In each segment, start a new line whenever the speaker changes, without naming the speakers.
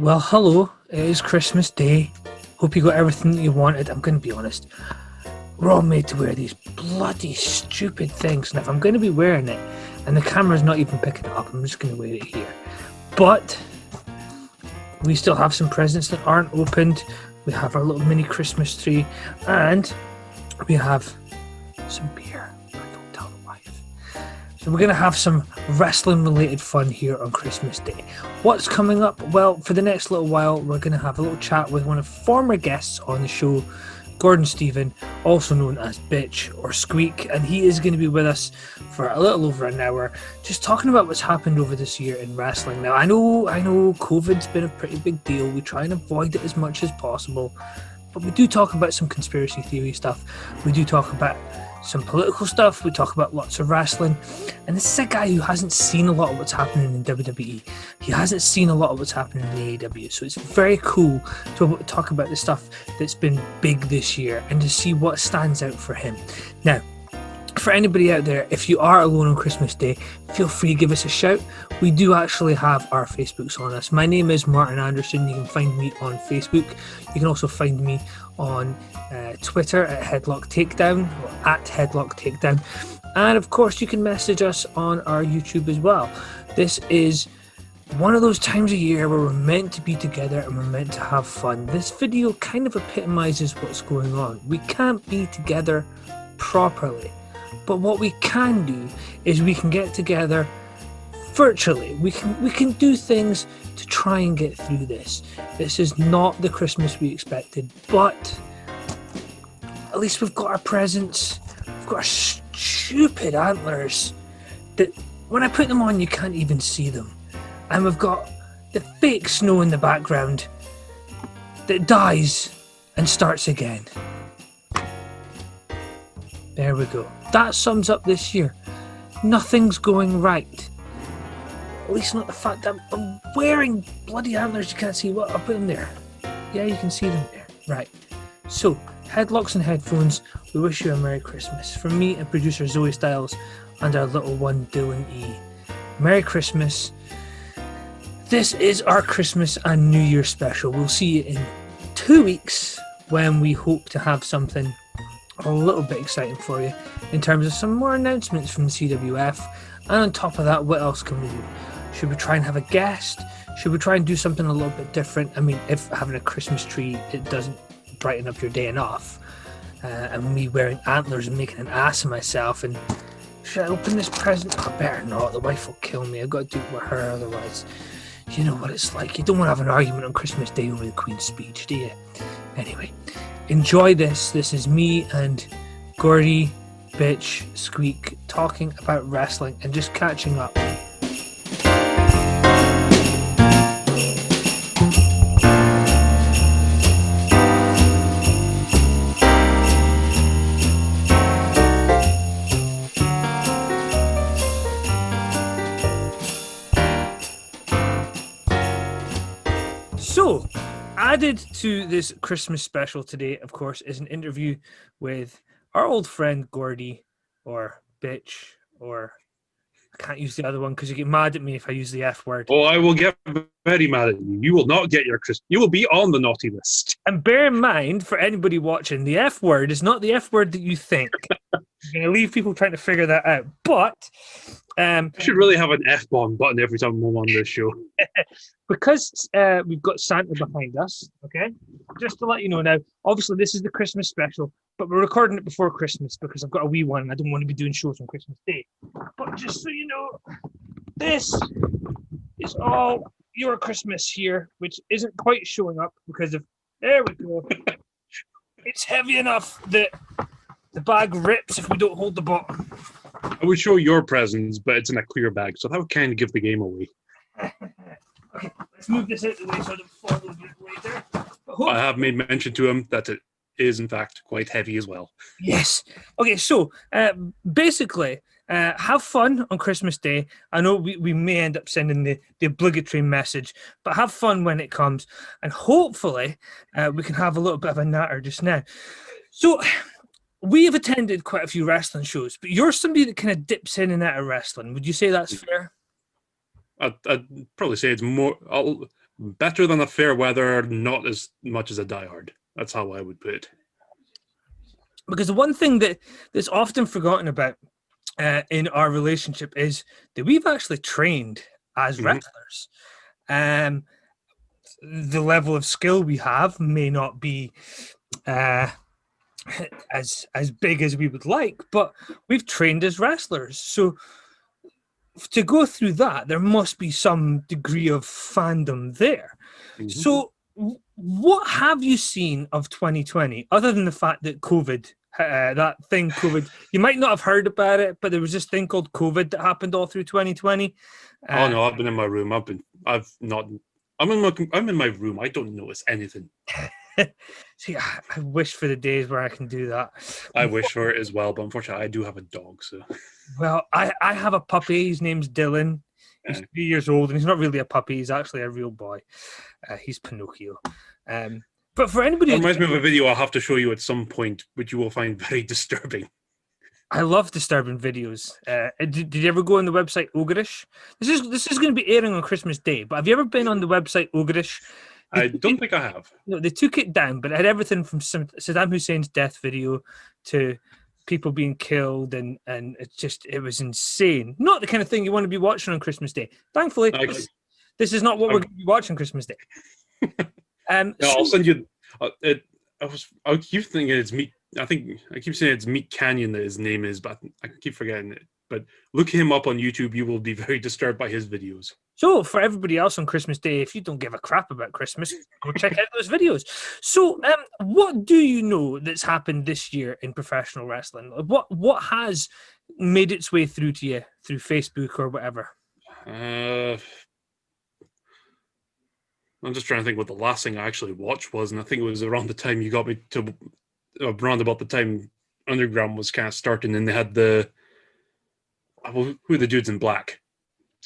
Well, hello. It is Christmas Day. Hope you got everything that you wanted. I'm going to be honest. We're all made to wear these bloody stupid things. And if I'm going to be wearing it and the camera's not even picking it up, I'm just going to wear it here. But we still have some presents that aren't opened. We have our little mini Christmas tree. And we have some beer. Don't tell the wife. So we're going to have some wrestling-related fun here on Christmas Day. What's coming up? Well, for the next little while, we're going to have a little chat with one of former guests on the show, Gordon Stephen, also known as Bitch or Squeak, and he is going to be with us for a little over an hour, just talking about what's happened over this year in wrestling. Now, I know COVID's been a pretty big deal. We try and avoid it as much as possible, but we do talk about some conspiracy theory stuff. We do talk about some political stuff. We talk about lots of wrestling. And this is a guy who hasn't seen a lot of what's happening in WWE. He hasn't seen a lot of what's happening in AEW. So it's very cool to be able to talk about the stuff that's been big this year and to see what stands out for him. Now, for anybody out there, if you are alone on Christmas Day, feel free to give us a shout. We do actually have our Facebooks on us. My name is Martin Anderson. You can find me on Facebook. You can also find me on Twitter at Headlock Takedown, or at Headlock Takedown. And of course, you can message us on our YouTube as well. This is one of those times of year where we're meant to be together and we're meant to have fun. This video kind of epitomizes what's going on. We can't be together properly. But what we can do is we can get together virtually. We can do things to try and get through this. This is not the Christmas we expected, but at least we've got our presents. We've got our stupid antlers that when I put them on, you can't even see them. And we've got the fake snow in the background that dies and starts again. There we go. That sums up this year. Nothing's going right. At least not the fact that I'm wearing bloody antlers. You can't see what I'll put them there. Yeah, you can see them there. Right. So, Headlocks and Headphones, we wish you a Merry Christmas. From me and producer Zoe Styles and our little one Dylan E. Merry Christmas. This is our Christmas and New Year special. We'll see you in 2 weeks when we hope to have something a little bit exciting for you in terms of some more announcements from the CWF. And on top of that, what else can we do? Should we try and have a guest? Should we try and do something a little bit different? I mean, if having a Christmas tree, it doesn't brighten up your day enough. And me wearing antlers and making an ass of myself. And should I open this present? I better not. The wife will kill me. I've got to do it with her, otherwise, you know what it's like. You don't want to have an argument on Christmas Day over the Queen's speech, do you? Anyway, enjoy this. This is me and Gordy, Bitch, Squeak talking about wrestling and just catching up. So, added to this Christmas special today, of course, is an interview with our old friend Gordy, or Bitch, or I can't use the other one because you get mad at me if I use the F word.
Oh, I will get very mad at you. You will not get your Christmas. You will be on the naughty list.
And bear in mind, for anybody watching, the F word is not the F word that you think. I'm going to leave people trying to figure that out. But
I should really have an F-bomb button every time I'm on this show.
Because we've got Santa behind us, okay? Just to let you know now, obviously this is the Christmas special, but we're recording it before Christmas because I've got a wee one and I don't want to be doing shows on Christmas Day. But just so you know, this is all your Christmas here, which isn't quite showing up because of, there we go. It's heavy enough that the bag rips if we don't hold the bottom.
I would show your presents, but it's in a clear bag, so that would kind of give the game away.
Okay, let's move this out of the way so I don't fall over it later.
I have made mention to him that it is, in fact, quite heavy as well.
Yes. Okay, so basically, have fun on Christmas Day. I know we may end up sending the obligatory message, but have fun when it comes. And hopefully, we can have a little bit of a natter just now. So, we have attended quite a few wrestling shows, but you're somebody that kind of dips in and out of wrestling. Would you say that's fair?
I'd probably say it's more Better than a fair weather, not as much as a diehard. That's how I would put it.
Because the one thing that's often forgotten about in our relationship is that we've actually trained as wrestlers. The level of skill we have may not be as big as we would like, but we've trained as wrestlers. So to go through that, there must be some degree of fandom there. So what have you seen of 2020, other than the fact that COVID, COVID, you might not have heard about it, but there was this thing called COVID that happened all through 2020.
Oh no, I've been in my room. I'm in my room. I don't notice anything.
See, I wish for the days where I can do that.
I wish for it as well, but unfortunately, I do have a dog. So,
well, I have a puppy. His name's Dylan. He's 3 years old, and he's not really a puppy. He's actually a real boy. He's Pinocchio. But for anybody,
it reminds me of a video I'll have to show you at some point, which you will find very disturbing.
I love disturbing videos. Did you ever go on the website Ogreish? This is going to be airing on Christmas Day, but have you ever been on the website Ogreish?
I don't think I have.
No, they took it down, but it had everything from Saddam Hussein's death video to people being killed, and it was insane. Not the kind of thing you want to be watching on Christmas Day. Thankfully, this is not what we're going to be watching Christmas Day.
I'll send you. I keep thinking it's Meat. I keep saying it's Meat Canyon that his name is, but I keep forgetting it. But look him up on YouTube. You will be very disturbed by his videos.
So for everybody else on Christmas Day, if you don't give a crap about Christmas, go check out those videos. So what do you know that's happened this year in professional wrestling? What has made its way through to you through Facebook or whatever?
I'm just trying to think what the last thing I actually watched was, and I think it was around the time you got me to, around about the time Underground was kind of starting, and they had who are the dudes in black?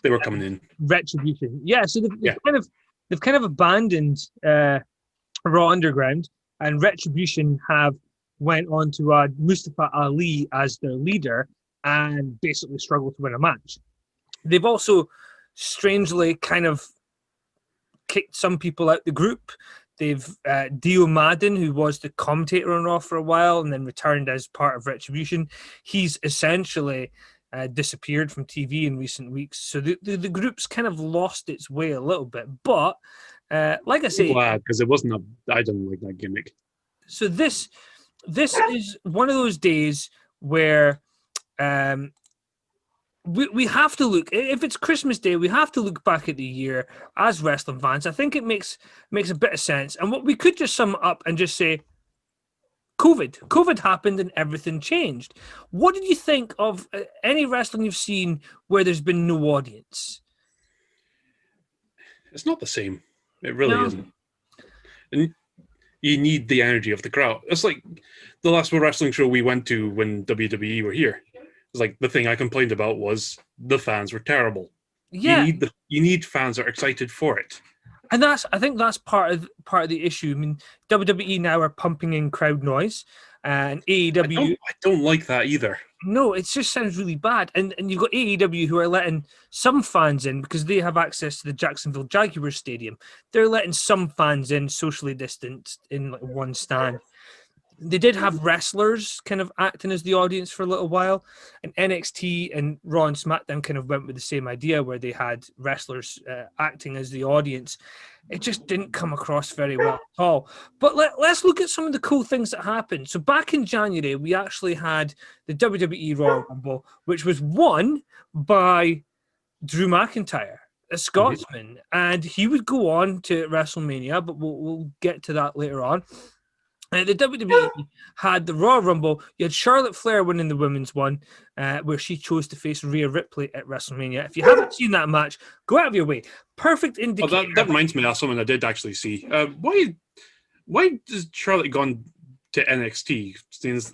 They were coming in.
Retribution, yeah. So they've kind of abandoned Raw Underground, and Retribution have went on to Mustafa Ali as their leader, and basically struggled to win a match. They've also strangely kind of kicked some people out the group. They've Dio Madden, who was the commentator on Raw for a while and then returned as part of Retribution. He's essentially disappeared from TV in recent weeks. So the group's kind of lost its way a little bit. But like I say,
glad, because it wasn't I didn't like that gimmick.
So this is one of those days where we have to look, if it's Christmas Day, we have to look back at the year as wrestling fans. I think it makes a bit of sense. And what we could just sum it up and just say, COVID happened and everything changed. What did you think of any wrestling you've seen where there's been no audience?
It's not the same. It really isn't. And you need the energy of the crowd. It's like the last wrestling show we went to when WWE were here. It's like the thing I complained about was the fans were terrible.
Yeah,
you need fans that are excited for it.
And I think that's part of the issue. I mean, WWE now are pumping in crowd noise, and AEW.
I don't like that either.
No, it just sounds really bad. And you've got AEW who are letting some fans in because they have access to the Jacksonville Jaguars stadium. They're letting some fans in socially distanced in like one stand. They did have wrestlers kind of acting as the audience for a little while, and NXT and Raw and SmackDown kind of went with the same idea where they had wrestlers acting as the audience. It just didn't come across very well at all. But let's look at some of the cool things that happened. So back in January, we actually had the WWE Royal Rumble, which was won by Drew McIntyre, a Scotsman, and he would go on to WrestleMania, but we'll get to that later on. The WWE had the Royal Rumble. You had Charlotte Flair winning the women's one, where she chose to face Rhea Ripley at WrestleMania. If you haven't seen that match, go out of your way. Perfect indicator.
That reminds me of something I did actually see. Why does Charlotte gone to NXT? Since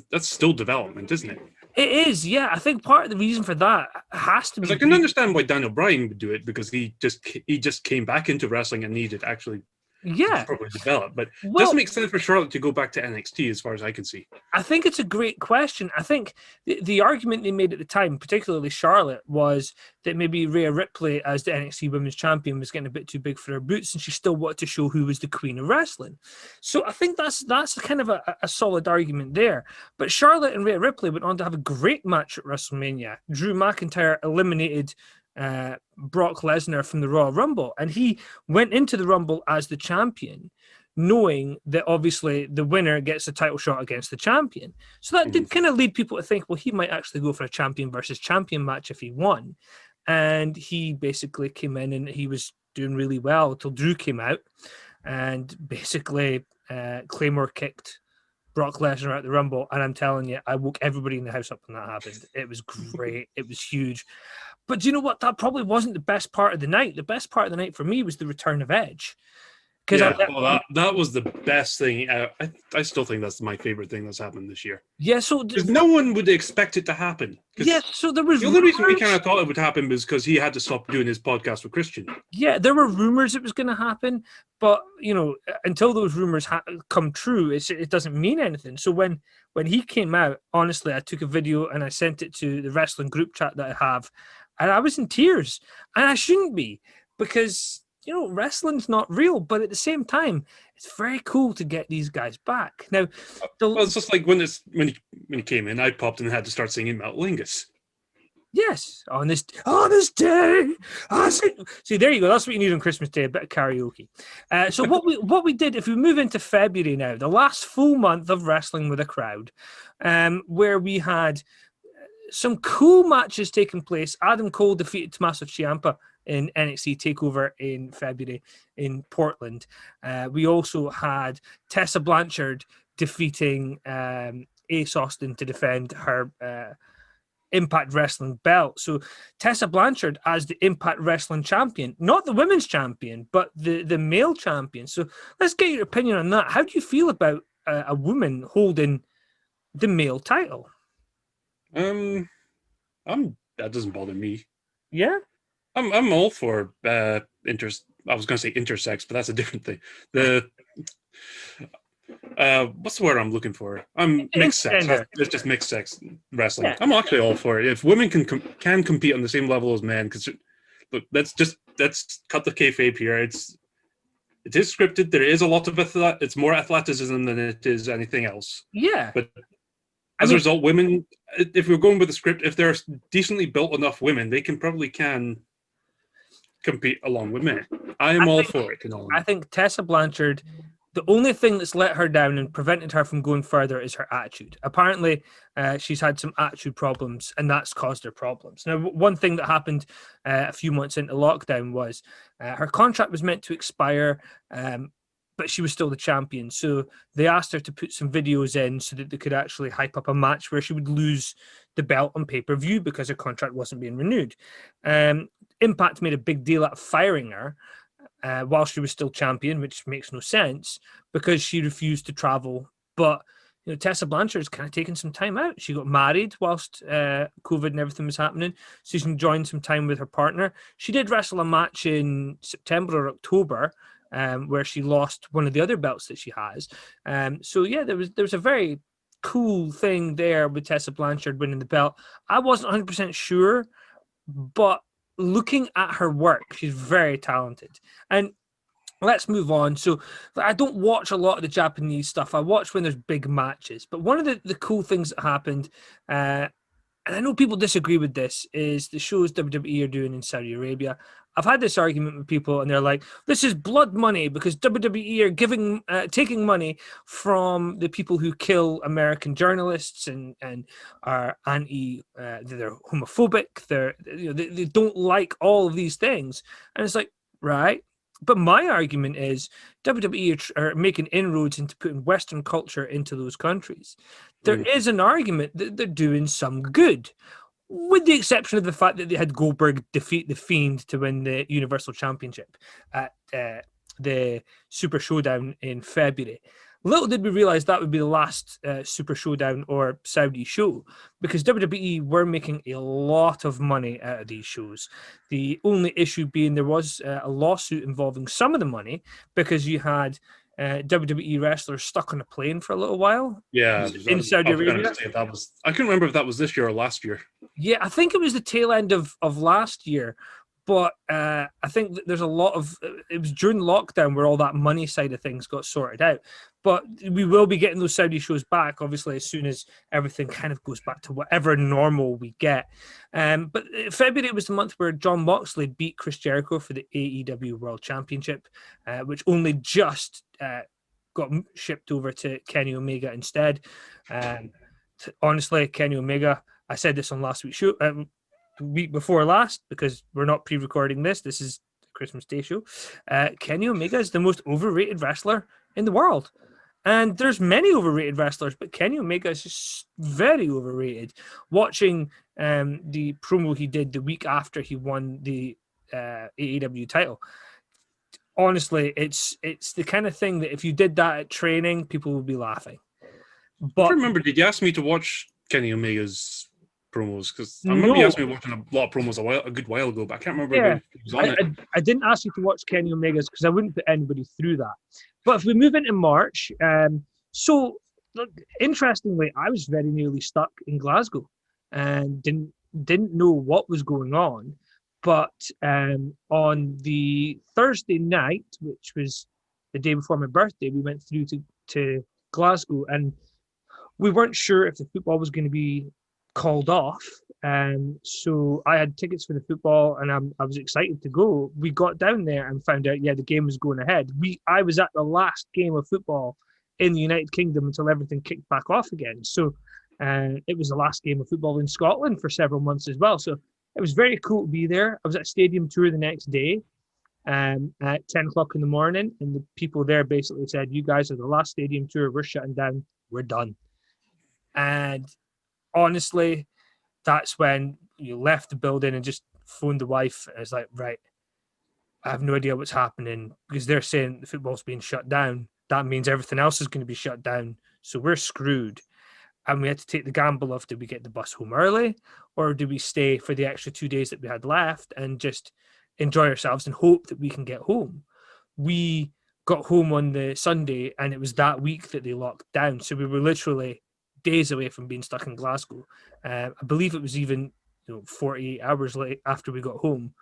that's still development, isn't it?
It is, yeah. I think part of the reason for that has to be.
I can understand why Daniel Bryan would do it because he just came back into wrestling and needed actually
Yeah.
probably develop. But it
Well,
doesn't make sense for Charlotte to go back to NXT, as far as I can see.
I think it's a great question. I think the argument they made at the time, particularly Charlotte, was that maybe Rhea Ripley as the NXT Women's Champion was getting a bit too big for her boots, and she still wanted to show who was the queen of wrestling. So I think that's kind of a solid argument there. But Charlotte and Rhea Ripley went on to have a great match at WrestleMania. Drew McIntyre eliminated Brock Lesnar from the Royal Rumble, and he went into the Rumble as the champion, knowing that obviously the winner gets a title shot against the champion. So that did kind of lead people to think, well, he might actually go for a champion versus champion match if he won. And he basically came in and he was doing really well until Drew came out and basically Claymore kicked Brock Lesnar at the Rumble. And I'm telling you, I woke everybody in the house up when that happened. It was great. It was huge. But do you know what? That probably wasn't the best part of the night. The best part of the night for me was the return of Edge.
Yeah, that was the best thing. I still think that's my favorite thing that's happened this year.
Yeah, so
because no one would expect it to happen.
Yeah, so there was
the only reason we kind of thought it would happen was because he had to stop doing his podcast with Christian.
Yeah, there were rumors it was going to happen, but until those rumors come true, it doesn't mean anything. So when he came out, honestly, I took a video and I sent it to the wrestling group chat that I have, and I was in tears, and I shouldn't be because wrestling's not real, but at the same time, it's very cool to get these guys back. Now,
it's just like when he came in, I popped in and had to start singing Mount Lingus.
Yes, on this day. See, there you go. That's what you need on Christmas Day, a bit of karaoke. So what we did, if we move into February now, the last full month of wrestling with a crowd, where we had some cool matches taking place. Adam Cole defeated Tommaso Ciampa in NXT TakeOver in February in Portland. We also had Tessa Blanchard defeating Ace Austin to defend her Impact Wrestling belt. So Tessa Blanchard as the Impact Wrestling champion, not the women's champion, but the male champion. So let's get your opinion on that. How do you feel about a woman holding the male title?
That doesn't bother me.
Yeah,
I'm all for I was going to say intersex, but that's a different thing. What's the word I'm looking for? Mixed sex. It's just mixed sex wrestling. Yeah. I'm actually all for it. If women can compete on the same level as men, because look, let's cut the kayfabe here. It is scripted. There is a lot of it's more athleticism than it is anything else.
Yeah,
but as a result, women, if we're going with the script, if they're decently built enough women, they probably can compete along with men. I am all for it.
I think Tessa Blanchard, the only thing that's let her down and prevented her from going further is her attitude. Apparently, she's had some attitude problems, and that's caused her problems. Now, one thing that happened a few months into lockdown was her contract was meant to expire, but she was still the champion. So they asked her to put some videos in so that they could actually hype up a match where she would lose the belt on pay-per-view because her contract wasn't being renewed. Impact made a big deal out of firing her while she was still champion, which makes no sense because she refused to travel. But Tessa Blanchard's kind of taken some time out. She got married whilst COVID and everything was happening, so she's enjoying some time with her partner. She did wrestle a match in September or October where she lost one of the other belts that she has. So yeah, there was a very cool thing there with Tessa Blanchard winning the belt. I wasn't 100% sure, but looking at her work, she's very talented. And let's move on. So I don't watch a lot of the Japanese stuff. I watch when there's big matches. But one of the cool things that happened, and I know people disagree with this, is the shows WWE are doing in Saudi Arabia. I've had this argument with people, and they're like, this is blood money because WWE are taking money from the people who kill American journalists and are they're homophobic. They don't like all of these things. And it's like, right. But my argument is WWE are making inroads into putting Western culture into those countries. There is an argument that they're doing some good, with the exception of the fact that they had Goldberg defeat The Fiend to win the Universal Championship at the Super Showdown in February. Little did we realize that would be the last Super Showdown or Saudi show, because WWE were making a lot of money out of these shows. The only issue being there was a lawsuit involving some of the money, because you had WWE wrestlers stuck on a plane for a little while
Yeah,
in Saudi
I was going
Arabia.
to say that was. I couldn't remember if that was this year or last year.
Yeah, I think it was the tail end of last year, but I think that there's a lot of it was during lockdown where all that money side of things got sorted out. But we will be getting those Saudi shows back, obviously, as soon as everything kind of goes back to whatever normal we get. But February was the month where John Moxley beat Chris Jericho for the AEW World Championship, which only just got shipped over to Kenny Omega instead. Honestly, Kenny Omega, I said this on last week's show, week before last, because we're not pre-recording this. This is the Christmas Day show. Kenny Omega is the most overrated wrestler in the world. And there's many overrated wrestlers, but Kenny Omega is just very overrated. Watching the promo he did the week after he won the AEW title, honestly, it's the kind of thing that if you did that at training, people would be laughing.
But I remember, did you ask me to watch Kenny Omega's promos? Because I remember
No.
you asked me watching a lot of promos a good while ago, but I can't remember if he was on it.
I didn't ask you to watch Kenny Omega's because I wouldn't put anybody through that. But if we move into March, so look, interestingly, I was very nearly stuck in Glasgow and didn't know what was going on. But on the Thursday night, which was the day before my birthday, we went through to Glasgow, and we weren't sure if the football was going to be called off. So I had tickets for the football, and I was excited to go. We got down there and found out, the game was going ahead. I was at the last game of football in the United Kingdom until everything kicked back off again. So it was the last game of football in Scotland for several months as well. So it was very cool to be there. I was at a stadium tour the next day at 10 o'clock in the morning, and the people there basically said, "You guys are the last stadium tour. We're shutting down. We're done." And honestly, that's when you left the building and just phoned the wife. And it's like, right, I have no idea what's happening, because they're saying the football's being shut down. That means everything else is going to be shut down. So we're screwed. And we had to take the gamble of, did we get the bus home early, or do we stay for the extra 2 days that we had left and just enjoy ourselves and hope that we can get home? We got home on the Sunday, and it was that week that they locked down. So we were literally days away from being stuck in Glasgow. I believe it was even 48 hours late after we got home.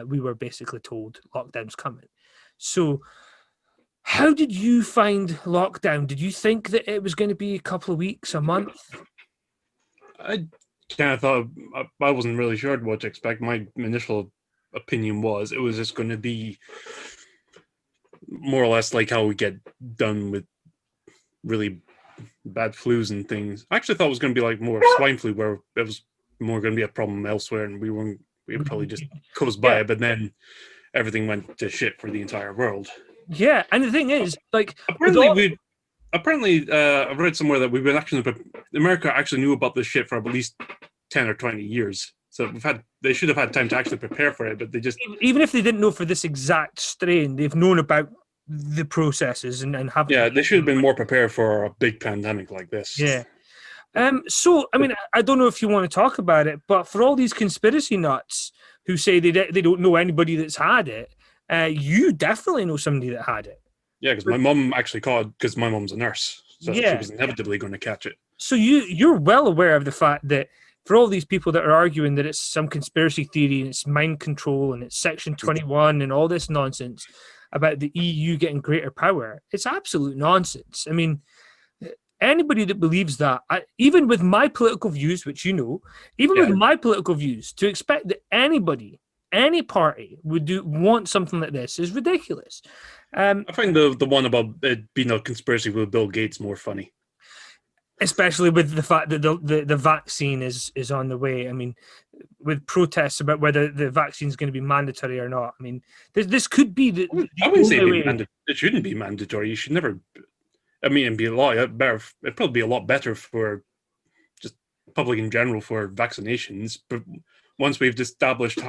We were basically told lockdown's coming. So how did you find lockdown? Did you think that it was going to be a couple of weeks, a month?
I kind of thought, I wasn't really sure what to expect. My initial opinion was it was just going to be more or less like how we get done with really bad flus and things. I actually thought it was going to be like more swine flu, where it was more going to be a problem elsewhere, and we would probably just coast by it. But then everything went to shit for the entire world.
Yeah, and the thing is, like,
apparently I've read somewhere that America actually knew about this shit for at least 10 or 20 years. So they should have had time to actually prepare for it, but they just,
even if they didn't know for this exact strain, they've known about the processes and have.
Yeah, they should have been more prepared for a big pandemic like this.
Yeah. So, I mean, I don't know if you want to talk about it, but for all these conspiracy nuts who say they don't know anybody that's had it, you definitely know somebody that had it.
Yeah, because my mum actually caught it, because my mum's a nurse, so she was inevitably going to catch it.
So you're well aware of the fact that for all these people that are arguing that it's some conspiracy theory and it's mind control and it's Section 21 and all this nonsense about the EU getting greater power, it's absolute nonsense. I mean, anybody that believes that, even with my political views, which with my political views, to expect that anybody, any party would want something like this is ridiculous.
I find the one about it being a conspiracy with Bill Gates more funny.
Especially with the fact that the vaccine is on the way. I mean, with protests about whether the vaccine is going to be mandatory or not. I mean, this could be the
I wouldn't say it shouldn't be mandatory. You should never. I mean, it'd be a lot better. It'd probably be a lot better for just public in general for vaccinations. But once we've established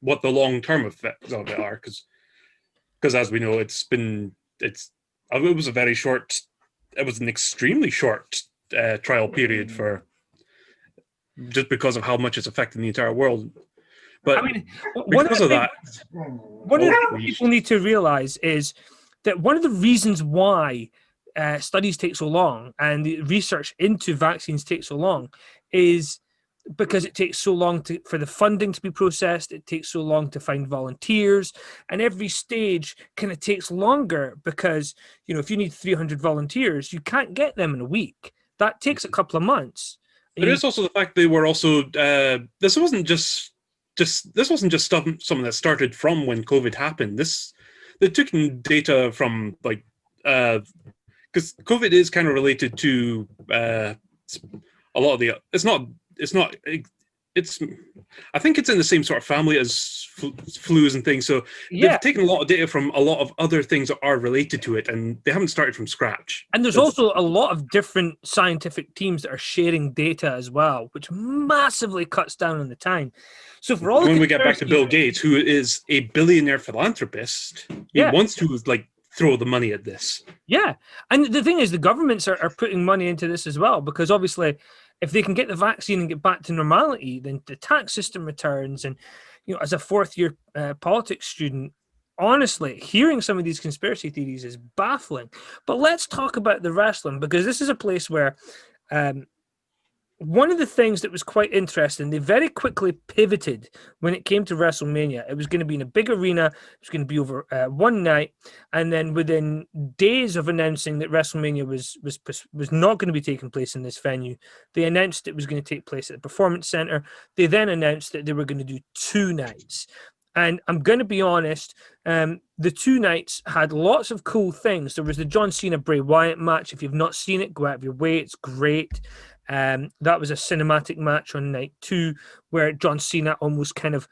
what the long-term effects of it are, because as we know, it was a very short it was an extremely short trial period for just because of how much it's affecting the entire world. But
I mean,
because of that,
one of the things people need to realize is that one of the reasons why studies take so long and the research into vaccines takes so long is because it takes so long for the funding to be processed. It takes so long to find volunteers, and every stage kind of takes longer because, if you need 300 volunteers, you can't get them in a week. That takes a couple of months.
There is also the fact they were also this wasn't just this wasn't just something that started from when COVID happened. They took in data from because COVID is kind of related to a lot of the. It's I think it's in the same sort of family as flus and things. So they've taken a lot of data from a lot of other things that are related to it, and they haven't started from scratch.
And there's also a lot of different scientific teams that are sharing data as well, which massively cuts down on the time. So for all
when we get back to Bill Gates, who is a billionaire philanthropist, he wants to throw the money at this.
Yeah, and the thing is, the governments are putting money into this as well, because obviously, if they can get the vaccine and get back to normality, then the tax system returns. And as a fourth-year politics student, honestly, hearing some of these conspiracy theories is baffling. But let's talk about the wrestling, because this is a place where one of the things that was quite interesting, they very quickly pivoted when it came to WrestleMania. It was going to be in a big arena. It was going to be over one night. And then within days of announcing that WrestleMania was not going to be taking place in this venue, they announced it was going to take place at the Performance Center. They then announced that they were going to do 2 nights. And I'm going to be honest, the 2 nights had lots of cool things. There was the John Cena Bray Wyatt match. If you've not seen it, go out of your way. It's great. That was a cinematic match on night 2 where John Cena almost kind of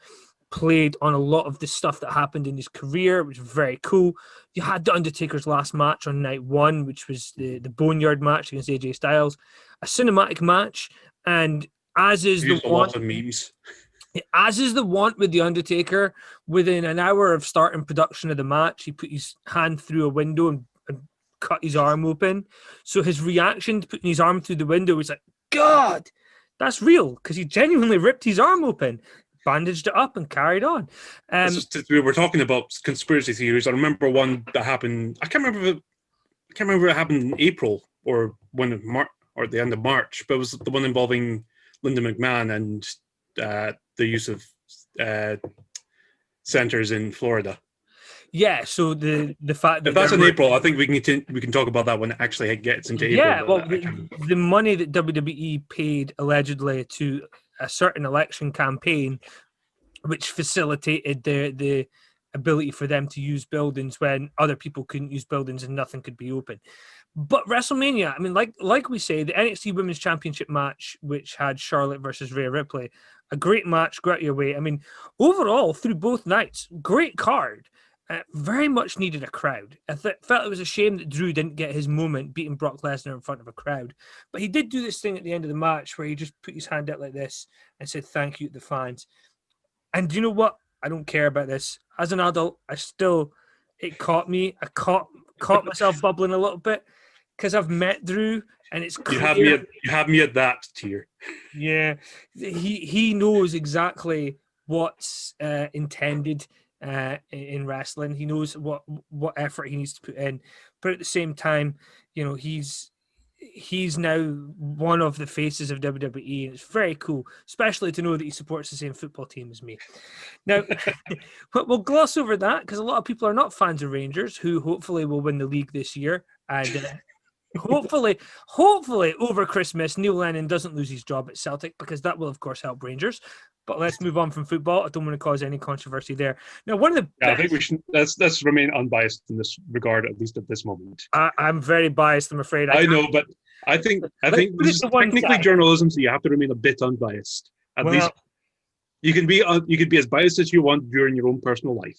played on a lot of the stuff that happened in his career, which was very cool. You had The Undertaker's last match on night 1, which was the Boneyard match against AJ Styles, a cinematic match, and as is the want,
memes.
As is the want with The Undertaker, within an hour of starting production of the match, he put his hand through a window and cut his arm open. So his reaction to putting his arm through the window was like, God, that's real, because he genuinely ripped his arm open, bandaged it up, and carried on.
We were talking about conspiracy theories. I remember one that happened. I can't remember if it happened in April or or the end of March, but it was the one involving Linda McMahon and the use of centers in Florida.
Yeah, so the fact that
if that's in April, I think we can talk about that when it actually gets into April.
Yeah, well, the money that WWE paid allegedly to a certain election campaign, which facilitated the ability for them to use buildings when other people couldn't use buildings and nothing could be open. But WrestleMania, I mean, like we say, the NXT Women's Championship match, which had Charlotte versus Rhea Ripley, a great match, go out your way. I mean, overall, through both nights, great card. Very much needed a crowd. I felt it was a shame that Drew didn't get his moment beating Brock Lesnar in front of a crowd. But he did do this thing at the end of the match where he just put his hand out like this and said thank you to the fans. And do you know what? I don't care about this. As an adult, it caught me. I caught myself bubbling a little bit because I've met Drew, and it's clear.
You have me at that tier.
Yeah, he knows exactly what's intended in wrestling. He knows what effort he needs to put in, but at the same time, he's now one of the faces of WWE, and it's very cool, especially to know that he supports the same football team as me. Now, we'll gloss over that because a lot of people are not fans of Rangers, who hopefully will win the league this year, and hopefully over Christmas, Neil Lennon doesn't lose his job at Celtic, because that will, of course, help Rangers. But let's move on from football. I don't want to cause any controversy there. Now, one of the
I think we should let's remain unbiased in this regard, at least at this moment.
I'm very biased, I'm afraid.
I know, but I think this is technically journalism, so you have to remain a bit unbiased. At least you can be as biased as you want during your own personal life.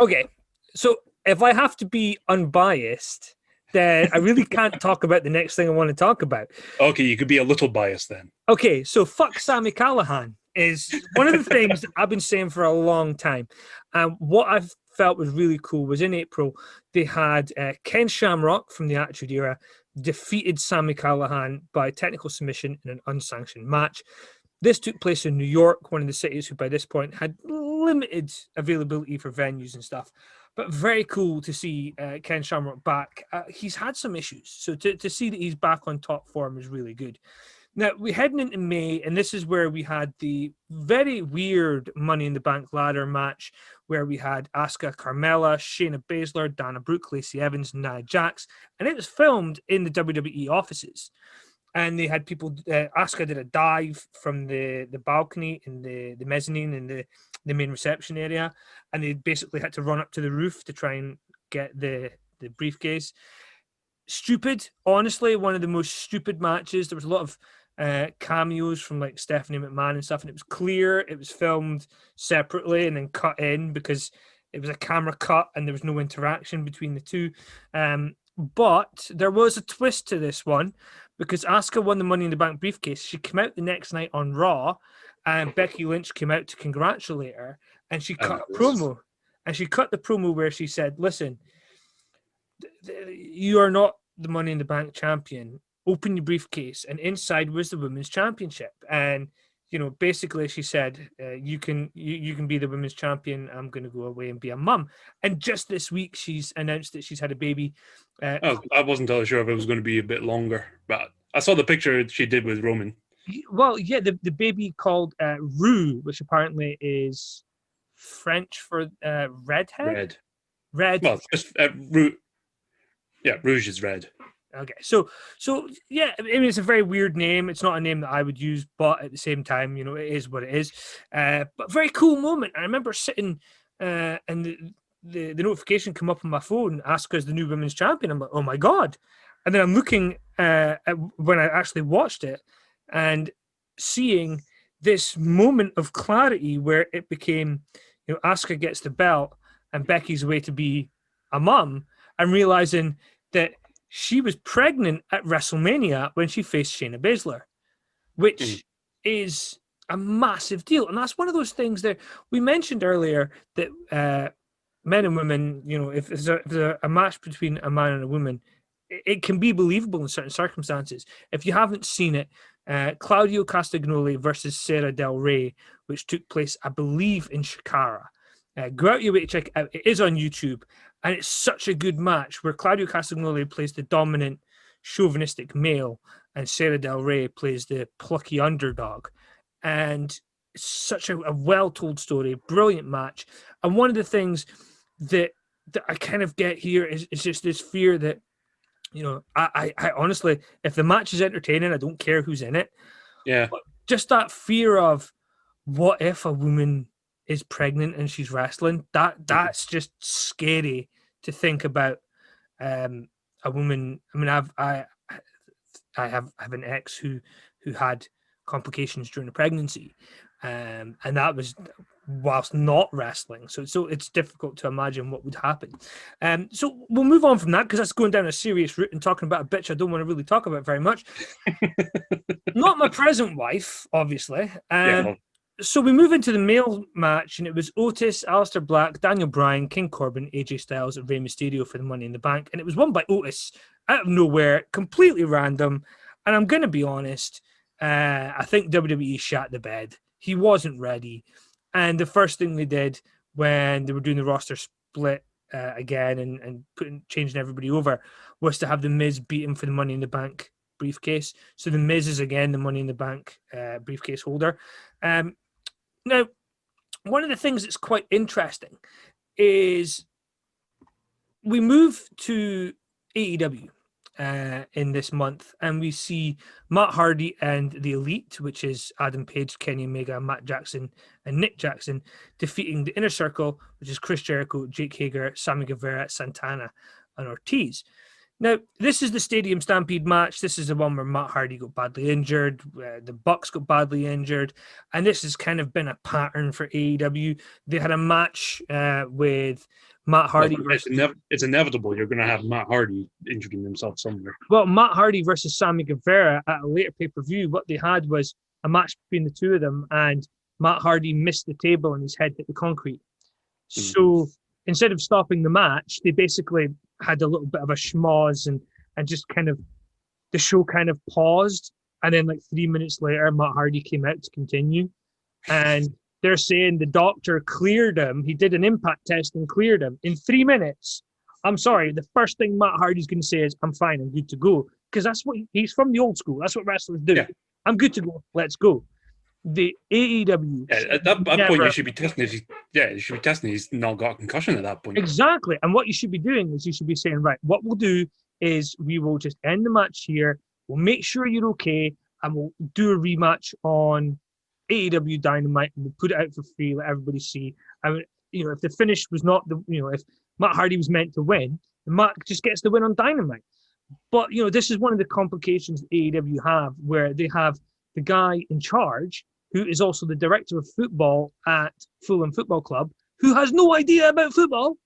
Okay, so if I have to be unbiased, then I really can't talk about the next thing I want to talk about.
Okay, you could be a little biased then.
Okay, so fuck Sami Callihan is one of the things that I've been saying for a long time. And what I felt was really cool was in April, they had Ken Shamrock from the Attitude Era, defeated Sami Callihan by technical submission in an unsanctioned match. This took place in New York, one of the cities who by this point had limited availability for venues and stuff. But very cool to see Ken Shamrock back. He's had some issues, so to see that he's back on top form is really good. Now, we're heading into May, and this is where we had the very weird Money in the Bank ladder match where we had Asuka, Carmella, Shayna Baszler, Dana Brooke, Lacey Evans, Nia Jax, and it was filmed in the WWE offices. And they had people, Asuka did a dive from the balcony in the mezzanine in the main reception area, and they basically had to run up to the roof to try and get the briefcase. Stupid, honestly, one of the most stupid matches. There was a lot of cameos from like Stephanie McMahon and stuff, and it was clear it was filmed separately and then cut in because it was a camera cut and there was no interaction between the two. But there was a twist to this one because Asuka won the Money in the Bank briefcase. She came out the next night on Raw, and Becky Lynch came out to congratulate her, and she cut a promo. And she cut the promo where she said, "Listen, you are not the Money in the Bank champion. Open your briefcase." And inside was the Women's Championship. And basically she said, you can be the Women's Champion. I'm going to go away and be a mum. And just this week, she's announced that she's had a baby.
I wasn't totally sure if it was going to be a bit longer, but I saw the picture she did with Roman.
Well, yeah, the baby called Rue, which apparently is French for redhead. Red.
Well, just Rue. Yeah, Rouge is red.
Okay, so yeah, I mean it's a very weird name. It's not a name that I would use, but at the same time, it is what it is. But very cool moment. I remember sitting and the notification come up on my phone, Asuka's the new women's champion. I'm like, oh my god! And then I'm looking at when I actually watched it and seeing this moment of clarity where it became, Asuka gets the belt and Becky's way to be a mum, and realizing that she was pregnant at WrestleMania when she faced Shayna Baszler, which is a massive deal. And that's one of those things that we mentioned earlier that men and women, if there's a match between a man and a woman, it can be believable in certain circumstances. If you haven't seen it, Claudio Castagnoli versus Sarah Del Rey, which took place, I believe, in Shikara. Go out your way to check it out. It is on YouTube. And it's such a good match where Claudio Castagnoli plays the dominant, chauvinistic male, and Sarah Del Rey plays the plucky underdog. And it's such a well-told story, brilliant match. And one of the things that I kind of get here is just this fear that, I honestly, if the match is entertaining, I don't care who's in it.
Yeah.
But just that fear of what if a woman is pregnant and she's wrestling, that's just scary to think about. A woman, I mean, I have an ex who had complications during the pregnancy, and that was whilst not wrestling. So it's difficult to imagine what would happen. So we'll move on from that because that's going down a serious route and talking about a bitch I don't want to really talk about very much. Not my present wife, obviously. So we move into the male match, and it was Otis, Aleister Black, Daniel Bryan, King Corbin, AJ Styles, and Rey Mysterio for the Money in the Bank. And it was won by Otis out of nowhere, completely random. And I'm going to be honest, I think WWE shat the bed. He wasn't ready. And the first thing they did when they were doing the roster split again and changing everybody over was to have The Miz beat him for the Money in the Bank briefcase. So The Miz is again the Money in the Bank briefcase holder. Now, one of the things that's quite interesting is we move to AEW in this month, and we see Matt Hardy and the Elite, which is Adam Page, Kenny Omega, Matt Jackson, and Nick Jackson, defeating the Inner Circle, which is Chris Jericho, Jake Hager, Sammy Guevara, Santana, and Ortiz. Now, this is the Stadium Stampede match. This is the one where Matt Hardy got badly injured, the Bucks got badly injured, and this has kind of been a pattern for AEW. They had a match with Matt Hardy.
It's inevitable you're going to have Matt Hardy injuring himself somewhere.
Well, Matt Hardy versus Sammy Guevara at a later pay-per-view, what they had was a match between the two of them, and Matt Hardy missed the table and his head hit the concrete. So instead of stopping the match, they basically had a little bit of a schmoz and just kind of the show kind of paused, and then like 3 minutes later, Matt Hardy came out to continue, and they're saying the doctor cleared him. He did an impact test and cleared him in 3 minutes. I'm sorry. The first thing Matt Hardy's going to say is, "I'm fine. I'm good to go," because that's what he's from the old school. That's what wrestlers do.
Yeah.
I'm good to go. Let's go. The AEW.
Yeah, at that point, you should be testing if you should be testing he's not got a concussion at that point.
Exactly. And what you should be doing is you should be saying, right, what we'll do is we will just end the match here. We'll make sure you're okay, and we'll do a rematch on AEW Dynamite, and we'll put it out for free, let everybody see. And if the finish was not if Matt Hardy was meant to win, then Matt just gets the win on Dynamite. But this is one of the complications that AEW have, where they have the guy in charge, who is also the director of football at Fulham Football Club, who has no idea about football.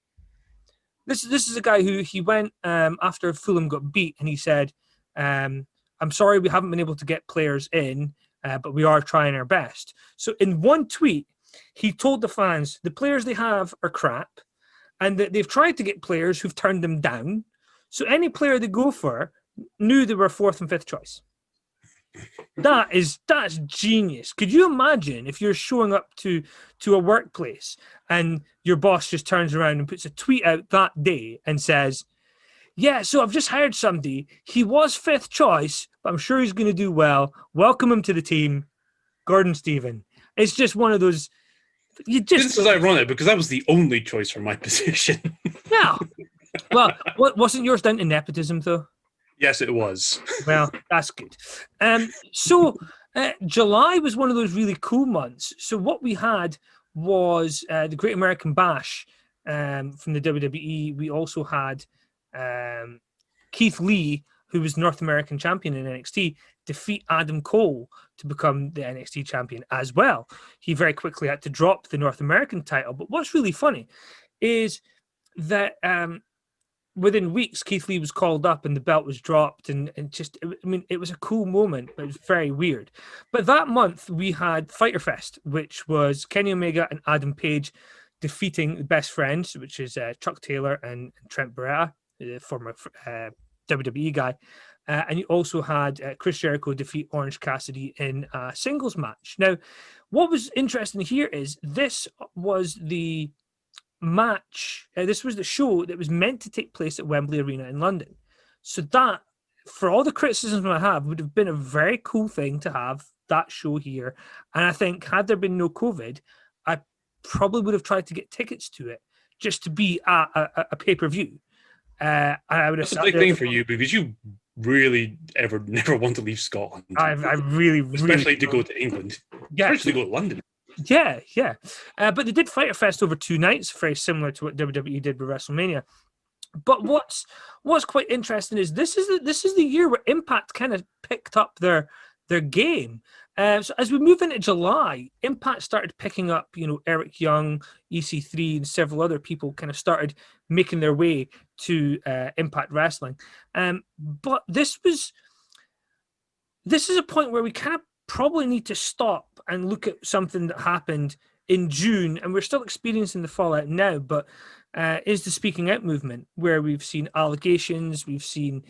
This is a guy who he went after Fulham got beat, and he said, "I'm sorry we haven't been able to get players in, but we are trying our best." So in one tweet, he told the fans the players they have are crap, and that they've tried to get players who've turned them down. So any player they go for knew they were fourth and fifth choice. That's genius. Could you imagine if you're showing up to a workplace and your boss just turns around and puts a tweet out that day and says, "Yeah, so I've just hired somebody. He was fifth choice, but I'm sure he's going to do well. Welcome him to the team, Gordon Stephen." It's just one of those. This
is ironic because that was the only choice for my position.
Yeah. Well, wasn't yours down to nepotism though?
Yes, it was.
Well, that's good. So July was one of those really cool months. So what we had was the Great American Bash from the WWE. We also had Keith Lee, who was North American champion in NXT, defeat Adam Cole to become the NXT champion as well. He very quickly had to drop the North American title. But what's really funny is that within weeks, Keith Lee was called up and the belt was dropped. And it was a cool moment, but it was very weird. But that month, we had Fyter Fest, which was Kenny Omega and Adam Page defeating the Best Friends, which is Chuck Taylor and Trent Beretta, the former WWE guy. And you also had Chris Jericho defeat Orange Cassidy in a singles match. Now, what was interesting here is this was the match. This was the show that was meant to take place at Wembley Arena in London. So that, for all the criticism I have, would have been a very cool thing to have that show here. And I think had there been no COVID, I probably would have tried to get tickets to it just to be a pay-per-view. I would have.
That's a big thing for you because you really never want to leave Scotland.
I really,
especially to go to England. Yeah, especially to go to London.
Yeah. But they did Fyter Fest over 2 nights, very similar to what WWE did with WrestleMania. But what's quite interesting is this is the year where Impact kind of picked up their game. So as we move into July, Impact started picking up, Eric Young, EC3, and several other people kind of started making their way to Impact Wrestling. But this is a point where we kind of probably need to stop and look at something that happened in June, and we're still experiencing the fallout now, but is the speaking out movement, where we've seen allegations, we've seen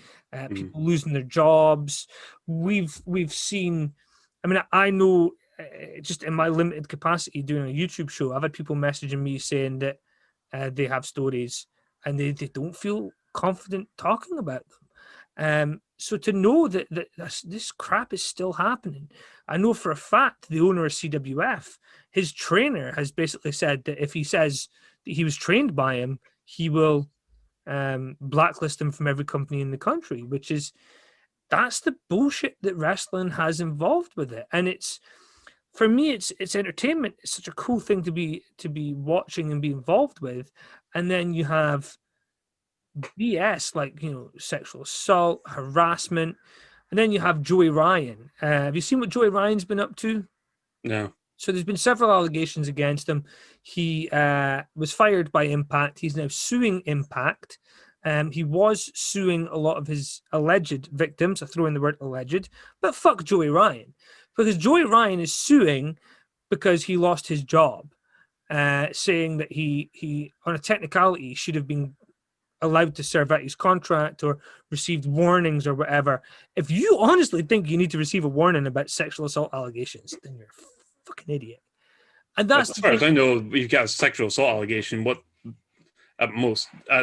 people losing their jobs, we've seen, I know just in my limited capacity doing a YouTube show, I've had people messaging me saying that they have stories and they don't feel confident talking about them. So to know that this crap is still happening, I know for a fact the owner of CWF, his trainer has basically said that if he says that he was trained by him, he will blacklist him from every company in the country, that's the bullshit that wrestling has involved with it. And for me, it's entertainment. It's such a cool thing to be watching and be involved with. And then you have BS like sexual assault, harassment, and then you have Joey Ryan. Have you seen what Joey Ryan's been up to?
No.
So there's been several allegations against him. He was fired by Impact. He's now suing Impact. He was suing a lot of his alleged victims. I throw in the word alleged, but fuck Joey Ryan, because Joey Ryan is suing because he lost his job, saying that he on a technicality should have been allowed to serve out his contract or received warnings or whatever. If you honestly think you need to receive a warning about sexual assault allegations, then you're a fucking idiot. And that's
As
the
far as
thing.
I know, you've got a sexual assault allegation. What at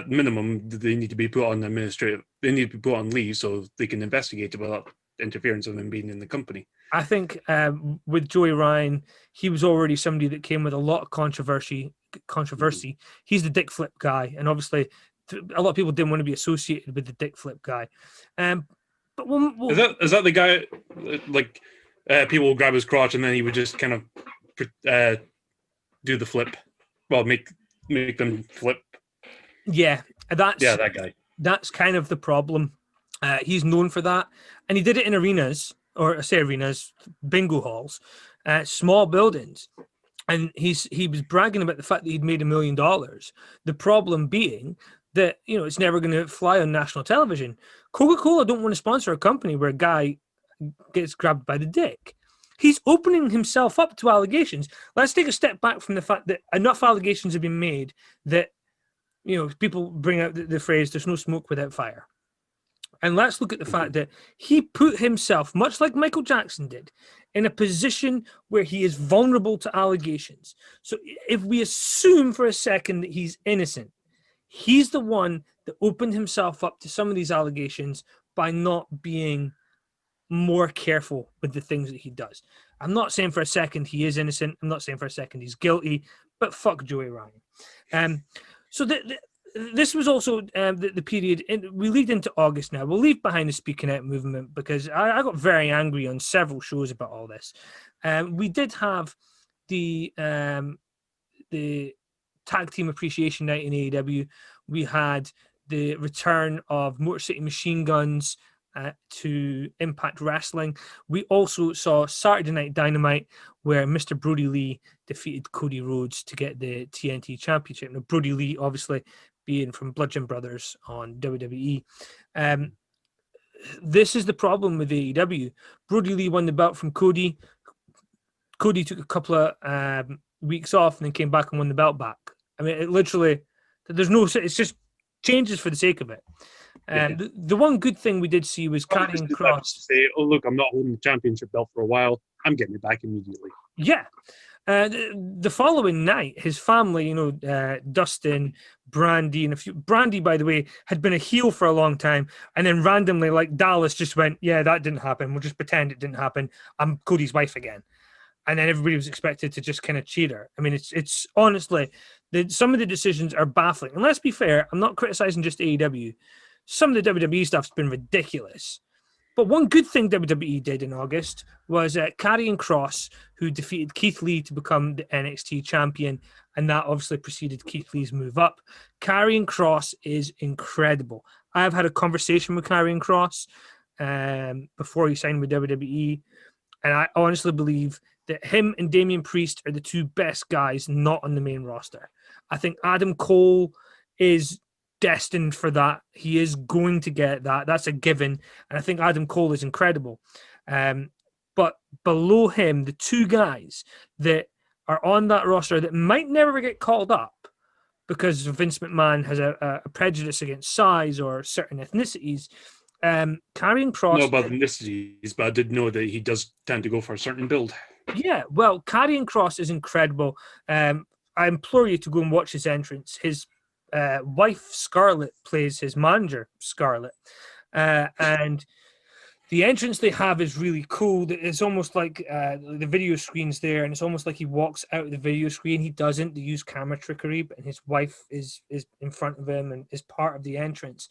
minimum, they need to be put on administrative. They need to be put on leave so they can investigate it without interference of them being in the company.
I think with Joey Ryan, he was already somebody that came with a lot of controversy. He's the dick flip guy, and obviously, a lot of people didn't want to be associated with the dick flip guy. But
Is that the guy? Like, people will grab his crotch and then he would just kind of do the flip. Well, make them flip.
yeah,
That guy.
That's kind of the problem. He's known for that, and he did it in arenas, or I say arenas, bingo halls, small buildings. And he was bragging about the fact that he'd made $1 million. The problem being that, you know, it's never going to fly on national television. Coca-Cola don't want to sponsor a company where a guy gets grabbed by the dick. He's opening himself up to allegations. Let's take a step back from the fact that enough allegations have been made that, you know, people bring out the phrase, there's no smoke without fire. And let's look at the fact that he put himself, much like Michael Jackson did, in a position where he is vulnerable to allegations. So if we assume for a second that he's innocent, he's the one that opened himself up to some of these allegations by not being more careful with the things that he does. I'm not saying for a second he is innocent. I'm not saying for a second he's guilty, but fuck Joey Ryan. So this was also the period, and we lead into August now. We'll leave behind the Speaking Out movement because I got very angry on several shows about all this. We did have the Tag Team Appreciation Night in AEW. We had the return of Motor City Machine Guns to Impact Wrestling. We also saw Saturday Night Dynamite, where Mr. Brody Lee defeated Cody Rhodes to get the TNT Championship. Now, Brody Lee, obviously, being from Bludgeon Brothers on WWE. This is the problem with AEW. Brody Lee won the belt from Cody. Cody took a couple of weeks off and then came back and won the belt back. I mean, it literally, it's just changes for the sake of it. The one good thing we did see was Karrion Kross
say, "Oh, look, I'm not holding the championship belt for a while. I'm getting it back immediately."
Yeah. The following night, his family, Dustin, Brandy, and Brandy, by the way, had been a heel for a long time, and then randomly, like Dallas, just went, "Yeah, that didn't happen. We'll just pretend it didn't happen. I'm Cody's wife again." And then everybody was expected to just kind of cheat her. I mean, it's honestly, some of the decisions are baffling. And let's be fair, I'm not criticizing just AEW. Some of the WWE stuff's been ridiculous. But one good thing WWE did in August was Karrion Kross, who defeated Keith Lee to become the NXT champion, and that obviously preceded Keith Lee's move up. Karrion Kross is incredible. I've had a conversation with Karrion Kross before he signed with WWE, and I honestly believe that him and Damian Priest are the two best guys not on the main roster. I think Adam Cole is destined for that. He is going to get that. That's a given. And I think Adam Cole is incredible. But below him, the two guys that are on that roster that might never get called up because Vince McMahon has a prejudice against size or certain ethnicities. Karrion Kross.
No, about ethnicities, but I did know that he does tend to go for a certain build.
Yeah, well, Karrion Kross is incredible. I implore you to go and watch his entrance. His wife Scarlett plays his manager Scarlett, and the entrance they have is really cool. It's almost like the video screen's there, and it's almost like he walks out of the video screen. He doesn't. They use camera trickery, but his wife is in front of him and is part of the entrance.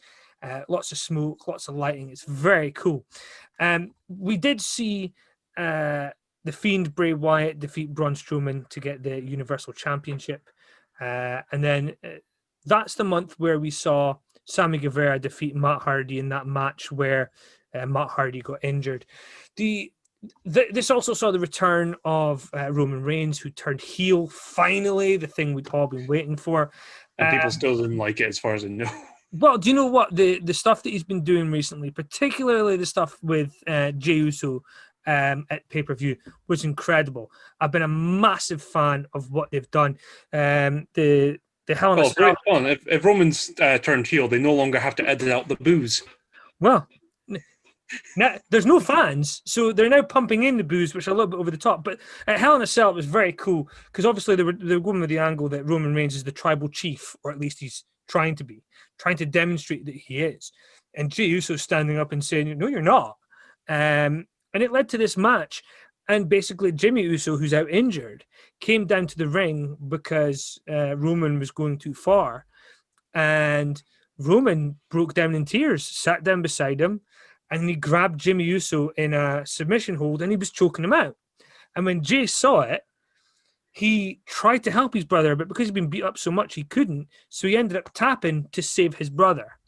Lots of smoke, lots of lighting. It's very cool. We did see the Fiend Bray Wyatt defeat Braun Strowman to get the Universal Championship, and then that's the month where we saw Sammy Guevara defeat Matt Hardy in that match where Matt Hardy got injured. This also saw the return of Roman Reigns, who turned heel. Finally, the thing we'd all been waiting for.
And people still didn't like it, as far as I know.
Well, do you know what? The stuff that he's been doing recently, particularly the stuff with Jey Uso at pay-per-view, was incredible. I've been a massive fan of what they've done. The the Hell in a
Well,
Cell.
great fun. If Roman's turned heel, they no longer have to edit out the booze.
Well, now, there's no fans, so they're now pumping in the booze, which are a little bit over the top. But at Hell in a Cell, it was very cool because obviously they were going with the angle that Roman Reigns is the tribal chief, or at least he's trying to be, trying to demonstrate that he is. And Jey Uso standing up and saying, "No, you're not." And it led to this match. And basically, Jimmy Uso, who's out injured, came down to the ring because Roman was going too far. And Roman broke down in tears, sat down beside him, and he grabbed Jimmy Uso in a submission hold and he was choking him out. And when Jay saw it, he tried to help his brother, but because he'd been beat up so much, he couldn't. So he ended up tapping to save his brother.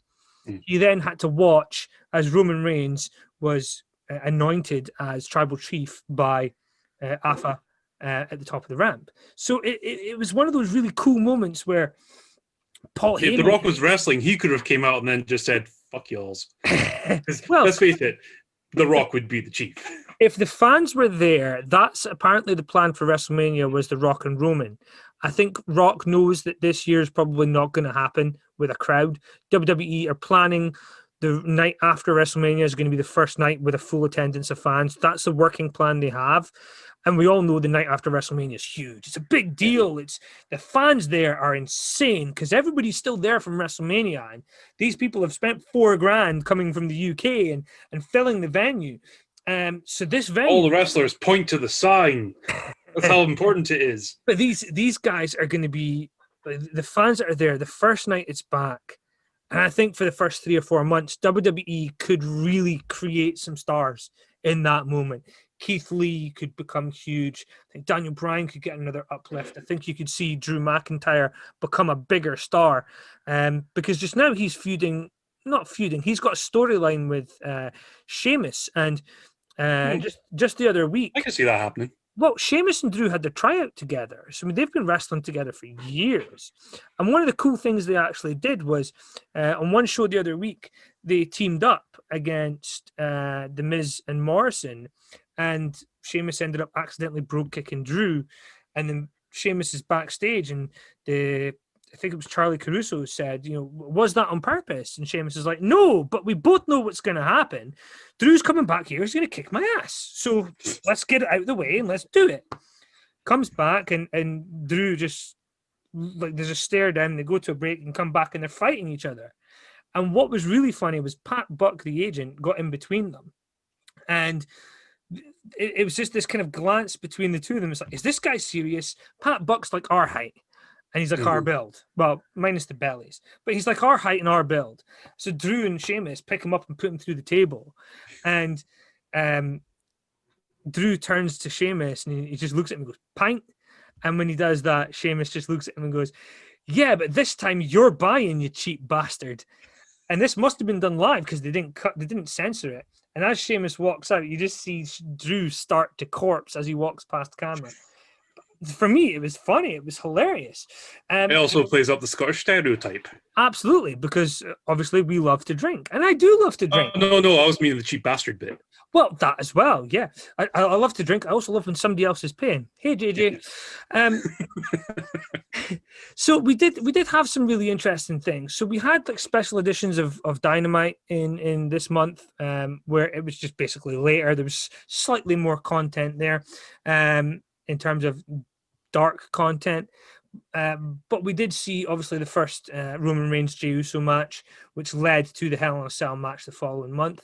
He then had to watch as Roman Reigns was anointed as tribal chief by Afa at the top of the ramp. So it was one of those really cool moments where Paul
If
Heyman...
The Rock was wrestling, he could have came out and then just said, fuck y'alls.
Well,
let's face it, The Rock would be the chief.
If the fans were there, that's apparently the plan for WrestleMania, was The Rock and Roman. I think Rock knows that this year is probably not going to happen with a crowd. WWE are planning the night after WrestleMania is going to be the first night with a full attendance of fans. That's the working plan they have. And we all know the night after WrestleMania is huge. It's a big deal. It's the fans there are insane because everybody's still there from WrestleMania. And these people have spent $4,000 coming from the UK and filling the venue. So this venue,
all the wrestlers point to the sign. That's how important it is.
But these guys are going to be the fans that are there. The first night it's back, and I think for the first 3 or 4 months, WWE could really create some stars in that moment. Keith Lee could become huge. I think Daniel Bryan could get another uplift. I think you could see Drew McIntyre become a bigger star, because just now he's not feuding. He's got a storyline with Sheamus, and just the other week,
I can see that happening.
Well, Sheamus and Drew had their tryout together. So, I mean, they've been wrestling together for years. And one of the cool things they actually did was on one show the other week, they teamed up against The Miz and Morrison. And Sheamus ended up accidentally brogue kicking Drew. And then Sheamus is backstage, and I think it was Charlie Caruso said, was that on purpose? And Sheamus is like, no, but we both know what's going to happen. Drew's coming back here. He's going to kick my ass. So let's get it out of the way and let's do it. Comes back and Drew just, like, there's a stare down. They go to a break and come back and they're fighting each other. And what was really funny was Pat Buck, the agent, got in between them. And it was just this kind of glance between the two of them. It's like, is this guy serious? Pat Buck's like our height. And he's like our build. Well, minus the bellies. But he's like our height and our build. So Drew and Sheamus pick him up and put him through the table. And Drew turns to Sheamus and he just looks at him and goes, pint. And when he does that, Sheamus just looks at him and goes, yeah, but this time you're buying, you cheap bastard. And this must have been done live because they didn't censor it. And as Sheamus walks out, you just see Drew start to corpse as he walks past camera. For me, it was funny. It was hilarious.
It also plays up the Scottish stereotype.
Absolutely, because obviously we love to drink. And I do love to drink.
No, I was meaning the cheap bastard bit.
Well, that as well, yeah. I love to drink. I also love when somebody else is paying. Hey, JJ. So we did have some really interesting things. So we had like special editions of Dynamite in this month, where it was just basically later. There was slightly more content there in terms of dark content. But we did see, obviously, the first Roman Reigns Jey Uso match, which led to the Hell in a Cell match the following month.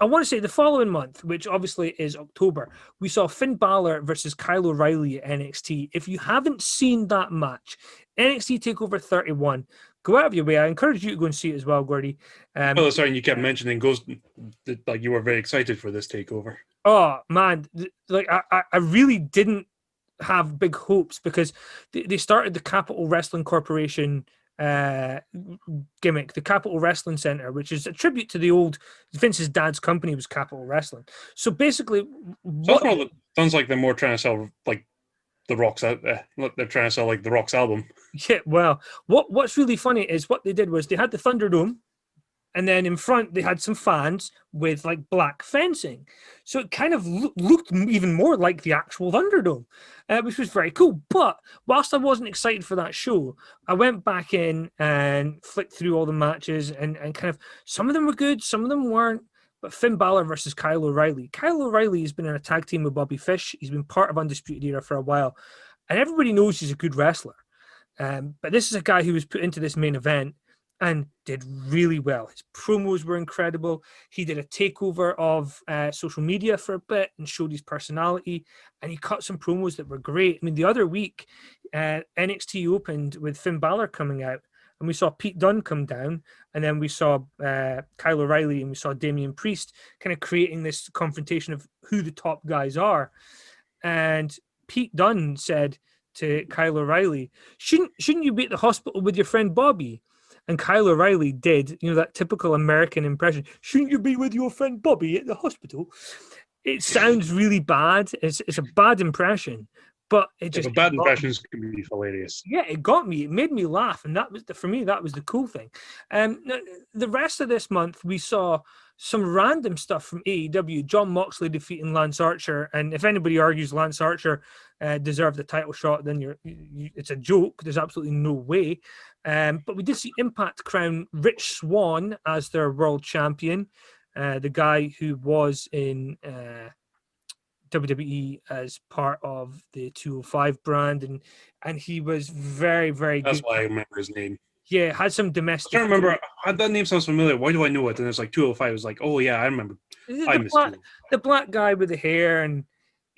I want to say the following month, which obviously is October, we saw Finn Balor versus Kyle O'Reilly at NXT. If you haven't seen that match, NXT TakeOver 31, go out of your way. I encourage you to go and see it as well, Gordy.
Sorry, you kept mentioning like you were very excited for this takeover.
Oh, man. Like, I really didn't have big hopes because they started the Capital Wrestling Corporation gimmick, the Capital Wrestling Center, which is a tribute to the old Vince's dad's company was Capital Wrestling. So basically,
sounds like they're more trying to sell like the Rock's out there. They're trying to sell like the Rock's album.
Yeah, well, what's really funny is what they did was they had the Thunderdome And then in front, they had some fans with like black fencing. So it kind of looked even more like the actual Thunderdome, which was very cool. But whilst I wasn't excited for that show, I went back in and flicked through all the matches and kind of, some of them were good, some of them weren't. But Finn Balor versus Kyle O'Reilly. Kyle O'Reilly has been in a tag team with Bobby Fish. He's been part of Undisputed Era for a while. And everybody knows he's a good wrestler. But this is a guy who was put into this main event and did really well. His promos were incredible. He did a takeover of social media for a bit and showed his personality. And he cut some promos that were great. I mean, the other week, NXT opened with Finn Balor coming out. And we saw Pete Dunne come down, and then we saw Kyle O'Reilly, and we saw Damian Priest kind of creating this confrontation of who the top guys are. And Pete Dunne said to Kyle O'Reilly, shouldn't you be at the hospital with your friend Bobby? And Kyle O'Reilly did, that typical American impression. Shouldn't you be with your friend Bobby at the hospital? It sounds really bad. It's a bad impression. But it just
bad impressions can be hilarious.
Yeah, it got me. It made me laugh, and that was for me. That was the cool thing. The rest of this month, we saw some random stuff from AEW. John Moxley defeating Lance Archer, and if anybody argues Lance Archer deserved the title shot, then it's a joke. There's absolutely no way. But we did see Impact crown Rich Swann as their world champion, the guy who was in WWE as part of the 205 brand, and he was very, very good.
That's why I remember his name.
Yeah, had some domestic.
I don't remember. That name sounds familiar. Why do I know it? And it's like 205. It was like, oh yeah, I remember.
The black guy with the hair, and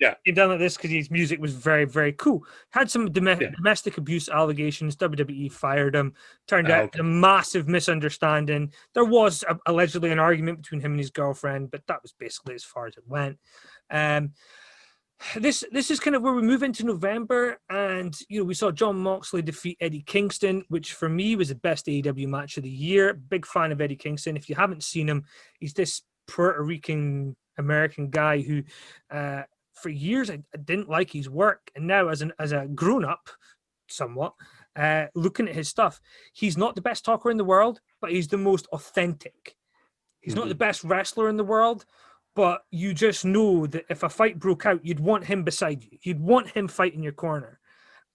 yeah,
he done like this because his music was very, very cool. Had some domestic abuse allegations. WWE fired him. Turned out a massive misunderstanding. There was allegedly an argument between him and his girlfriend, but that was basically as far as it went. This is kind of where we move into November, and we saw John Moxley defeat Eddie Kingston, which for me was the best AEW match of the year. Big fan of Eddie Kingston. If you haven't seen him, he's this Puerto Rican American guy who for years I didn't like his work, and now as a grown-up somewhat, looking at his stuff, he's not the best talker in the world, but he's the most authentic. He's not the best wrestler in the world, but you just know that if a fight broke out, you'd want him beside you. You'd want him fighting your corner.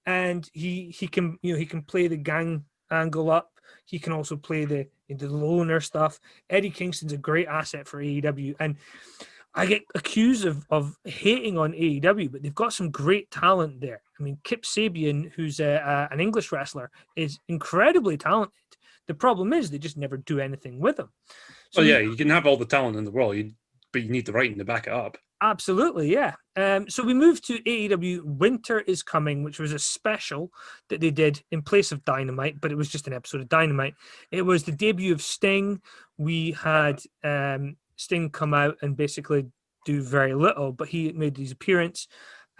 And he can play the gang angle up. He can also play the loner stuff. Eddie Kingston's a great asset for AEW. And I get accused of hating on AEW, but they've got some great talent there. I mean, Kip Sabian, who's an English wrestler, is incredibly talented. The problem is they just never do anything with him.
So you can have all the talent in the world, but you need the writing to back it up.
Absolutely, yeah. So we moved to AEW Winter is Coming, which was a special that they did in place of Dynamite, but it was just an episode of Dynamite. It was the debut of Sting. We had Sting come out and basically do very little, but he made his appearance.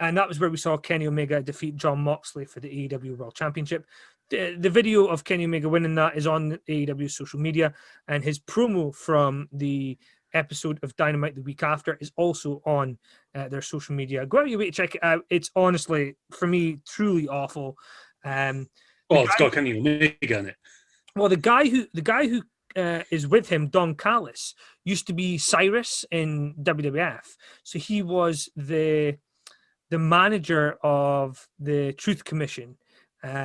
And that was where we saw Kenny Omega defeat John Moxley for the AEW World Championship. The video of Kenny Omega winning that is on AEW social media, and his promo from the episode of Dynamite the week after is also on their social media. Go out of your way to check it out. It's honestly, for me, truly awful.
It's got Kenny Omega in it.
Well, the guy who is with him, Don Callis, used to be Cyrus in WWF. So he was the manager of the Truth Commission.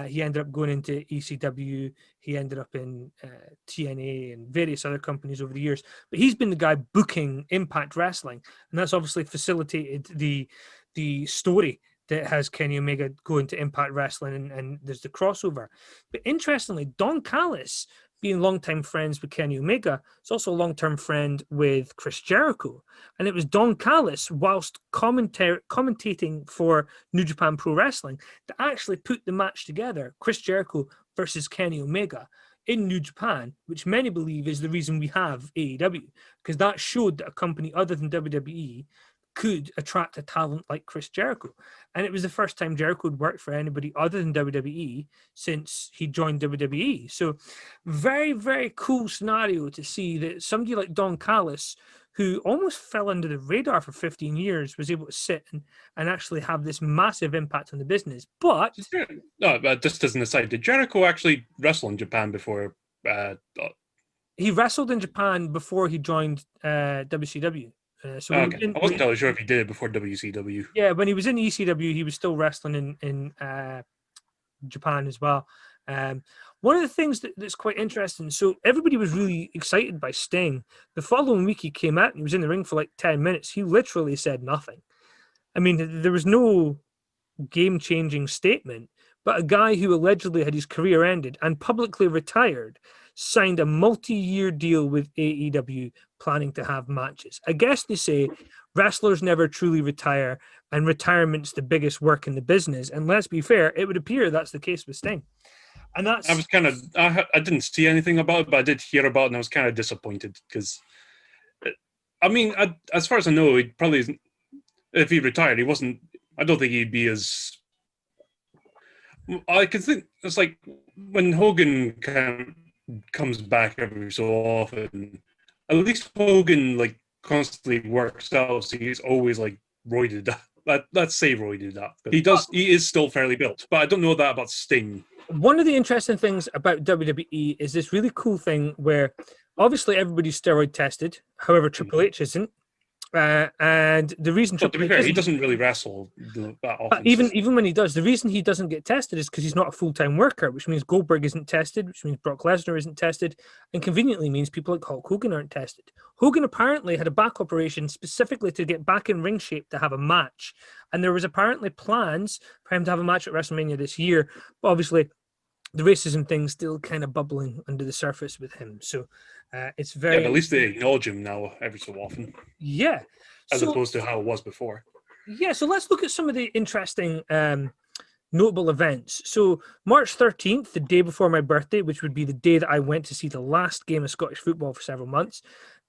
He ended up going into ECW. He ended up in TNA and various other companies over the years. But he's been the guy booking Impact Wrestling, and that's obviously facilitated the story that has Kenny Omega go into Impact Wrestling, and there's the crossover. But interestingly, Don Callis, being longtime friends with Kenny Omega, is also a long-term friend with Chris Jericho. And it was Don Callis, whilst commentating for New Japan Pro Wrestling, that actually put the match together, Chris Jericho versus Kenny Omega in New Japan, which many believe is the reason we have AEW, because that showed that a company other than WWE could attract a talent like Chris Jericho. And it was the first time Jericho had worked for anybody other than WWE since he joined WWE. So very, very cool scenario to see that somebody like Don Callis, who almost fell under the radar for 15 years, was able to sit and actually have this massive impact on the business. But
just as an aside, did Jericho actually wrestle in Japan before?
he wrestled in Japan before he joined WCW. So when he
Okay, I wasn't totally sure if he did it before WCW.
yeah, when he was in ECW, he was still wrestling in Japan as well. Um, one of the things that's quite interesting. So everybody was really excited by Sting. The following week, he came out and he was in the ring for like 10 minutes. He literally said nothing. I mean, there was no game-changing statement, but a guy who allegedly had his career ended and publicly retired signed a multi-year deal with AEW, planning to have matches. I guess they say wrestlers never truly retire, and retirement's the biggest work in the business. And let's be fair, it would appear that's the case with Sting. And
I was kind of, I didn't see anything about it, but I did hear about it, and I was kind of disappointed because, I mean, as far as I know, he probably isn't, if he retired, he wasn't. I don't think he'd be as. I can think it's like when Hogan comes back every so often. At least Hogan like constantly works out, so he's always like roided up. Let's say roided up. He does. He is still fairly built, but I don't know that about Sting.
One of the interesting things about WWE is this really cool thing where obviously everybody's steroid tested. However, Triple H isn't. And the reason
But to be fair, he doesn't really wrestle that often.
Even when he does, the reason he doesn't get tested is because he's not a full-time worker, which means Goldberg isn't tested, which means Brock Lesnar isn't tested, and conveniently means people like Hulk Hogan aren't tested. Hogan apparently had a back operation specifically to get back in ring shape to have a match, and there was apparently plans for him to have a match at WrestleMania this year, but obviously the racism thing's still kind of bubbling under the surface with him. So it's very...
Yeah, but at least they acknowledge him now every so often.
Yeah.
As opposed to how it was before.
Yeah, so let's look at some of the interesting notable events. So March 13th, the day before my birthday, which would be the day that I went to see the last game of Scottish football for several months,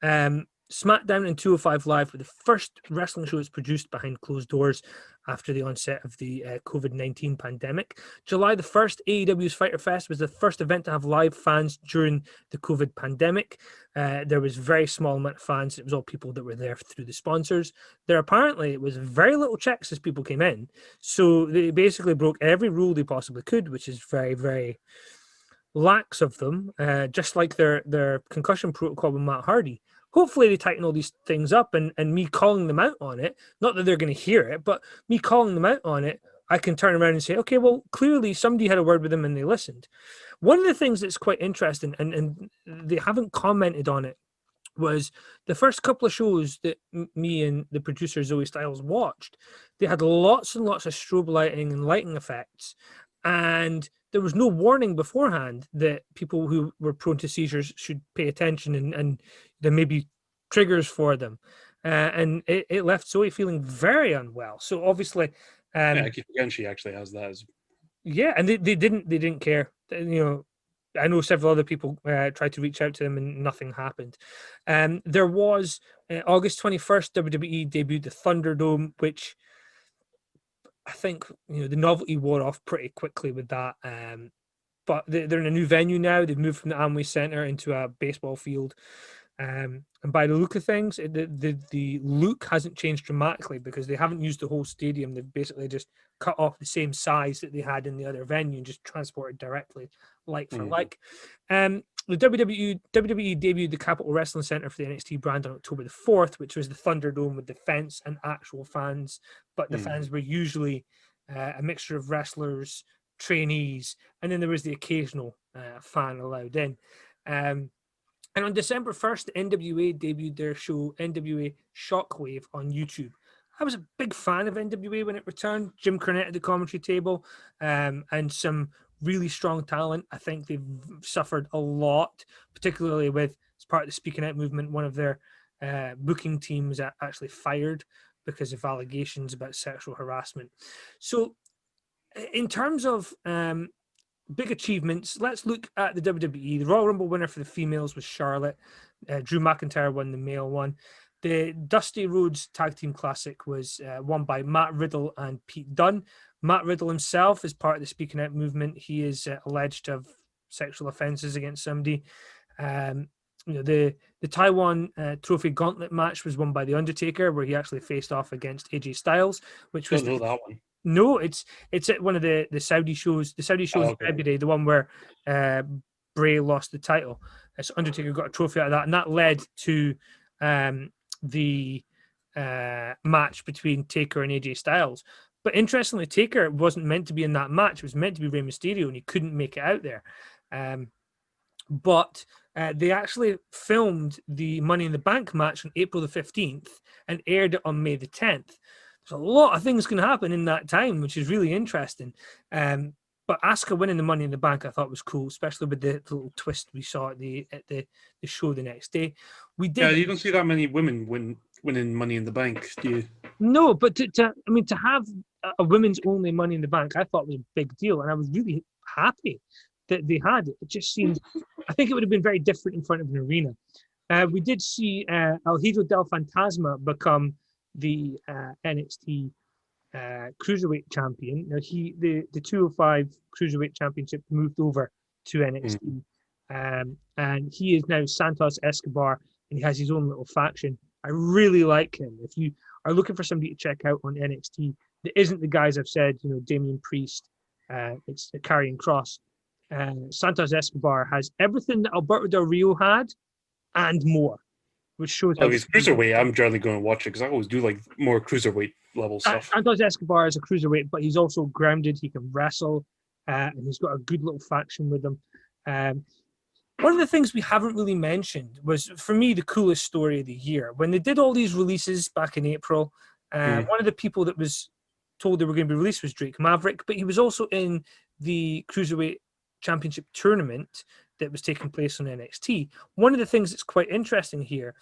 SmackDown and 205 Live were the first wrestling shows produced behind closed doors after the onset of the COVID-19 pandemic. July the 1st, AEW's Fyter Fest was the first event to have live fans during the COVID pandemic. There was a very small amount of fans. It was all people that were there through the sponsors. There apparently was very little checks as people came in. So they basically broke every rule they possibly could, which is very, very lax of them, just like their concussion protocol with Matt Hardy. Hopefully they tighten all these things up, and me calling them out on it, not that they're going to hear it, but me calling them out on it, I can turn around and say, okay, well, clearly somebody had a word with them and they listened. One of the things that's quite interesting, and they haven't commented on it, was the first couple of shows that me and the producer Zoe Styles watched. They had lots and lots of strobe lighting and lighting effects, and there was no warning beforehand that people who were prone to seizures should pay attention, and there may be triggers for them. And it left Zoe feeling very unwell. So obviously,
yeah, I keep forgetting she actually has that.
Yeah, and they didn't care. You know, I know several other people tried to reach out to them and nothing happened. There was August 21st, WWE debuted the Thunderdome, which I think the novelty wore off pretty quickly with that. But they're in a new venue now. They've moved from the Amway Center into a baseball field. And by the look of things, the look hasn't changed dramatically because they haven't used the whole stadium. They've basically just cut off the same size that they had in the other venue and just transported directly like for like. The WWE debuted the Capitol Wrestling Center for the NXT brand on October the 4th, which was the Thunderdome with the fence and actual fans. But the fans were usually a mixture of wrestlers, trainees, and then there was the occasional fan allowed in. And on December 1st, the NWA debuted their show, NWA Shockwave, on YouTube. I was a big fan of NWA when it returned. Jim Cornette at the commentary table, and some really strong talent. I think they've suffered a lot, particularly with, as part of the Speaking Out movement, one of their booking teams actually fired because of allegations about sexual harassment. So in terms of big achievements, let's look at the WWE. The Royal Rumble winner for the females was Charlotte. Drew McIntyre won the male one. The Dusty Rhodes Tag Team Classic was won by Matt Riddle and Pete Dunne. Matt Riddle himself is part of the Speaking Out movement. He is alleged to have sexual offenses against somebody. The Taiwan Trophy Gauntlet match was won by The Undertaker, where he actually faced off against AJ Styles, which was
Don't know that one.
No, it's at one of the Saudi shows. The Saudi shows in February, the one where Bray lost the title. So Undertaker got a trophy out of that, and that led to the match between Taker and AJ Styles. But interestingly, Taker wasn't meant to be in that match. It was meant to be Rey Mysterio, and he couldn't make it out there. But they actually filmed the Money in the Bank match on April the 15th and aired it on May the 10th. There's a lot of things can happen in that time, which is really interesting. But Asuka winning the Money in the Bank, I thought was cool, especially with the little twist we saw at the show the next day. We did.
Yeah, you don't see that many women winning Money in the Bank, do you?
No, but to have a women's only Money in the Bank, I thought was a big deal, and I was really happy that they had it. It just seemed, I think it would have been very different in front of an arena. We did see El Hijo del Fantasma become the NXT Cruiserweight champion. Now the 205 Cruiserweight Championship moved over to NXT, and he is now Santos Escobar, and he has his own little faction. I really like him. If you are looking for somebody to check out on NXT, that isn't the guys I've said, Damian Priest, it's Karrion Kross. Santos Escobar has everything that Alberto Del Rio had and more, which shows
how he's cruiserweight. I'm generally going to watch it because I always do like more cruiserweight level stuff.
Santos Escobar is a cruiserweight, but he's also grounded. He can wrestle, and he's got a good little faction with him. One of the things we haven't really mentioned was, for me, the coolest story of the year. When they did all these releases back in April, one of the people that was told they were going to be released was Drake Maverick, but he was also in the Cruiserweight Championship tournament that was taking place on NXT. One of the things that's quite interesting here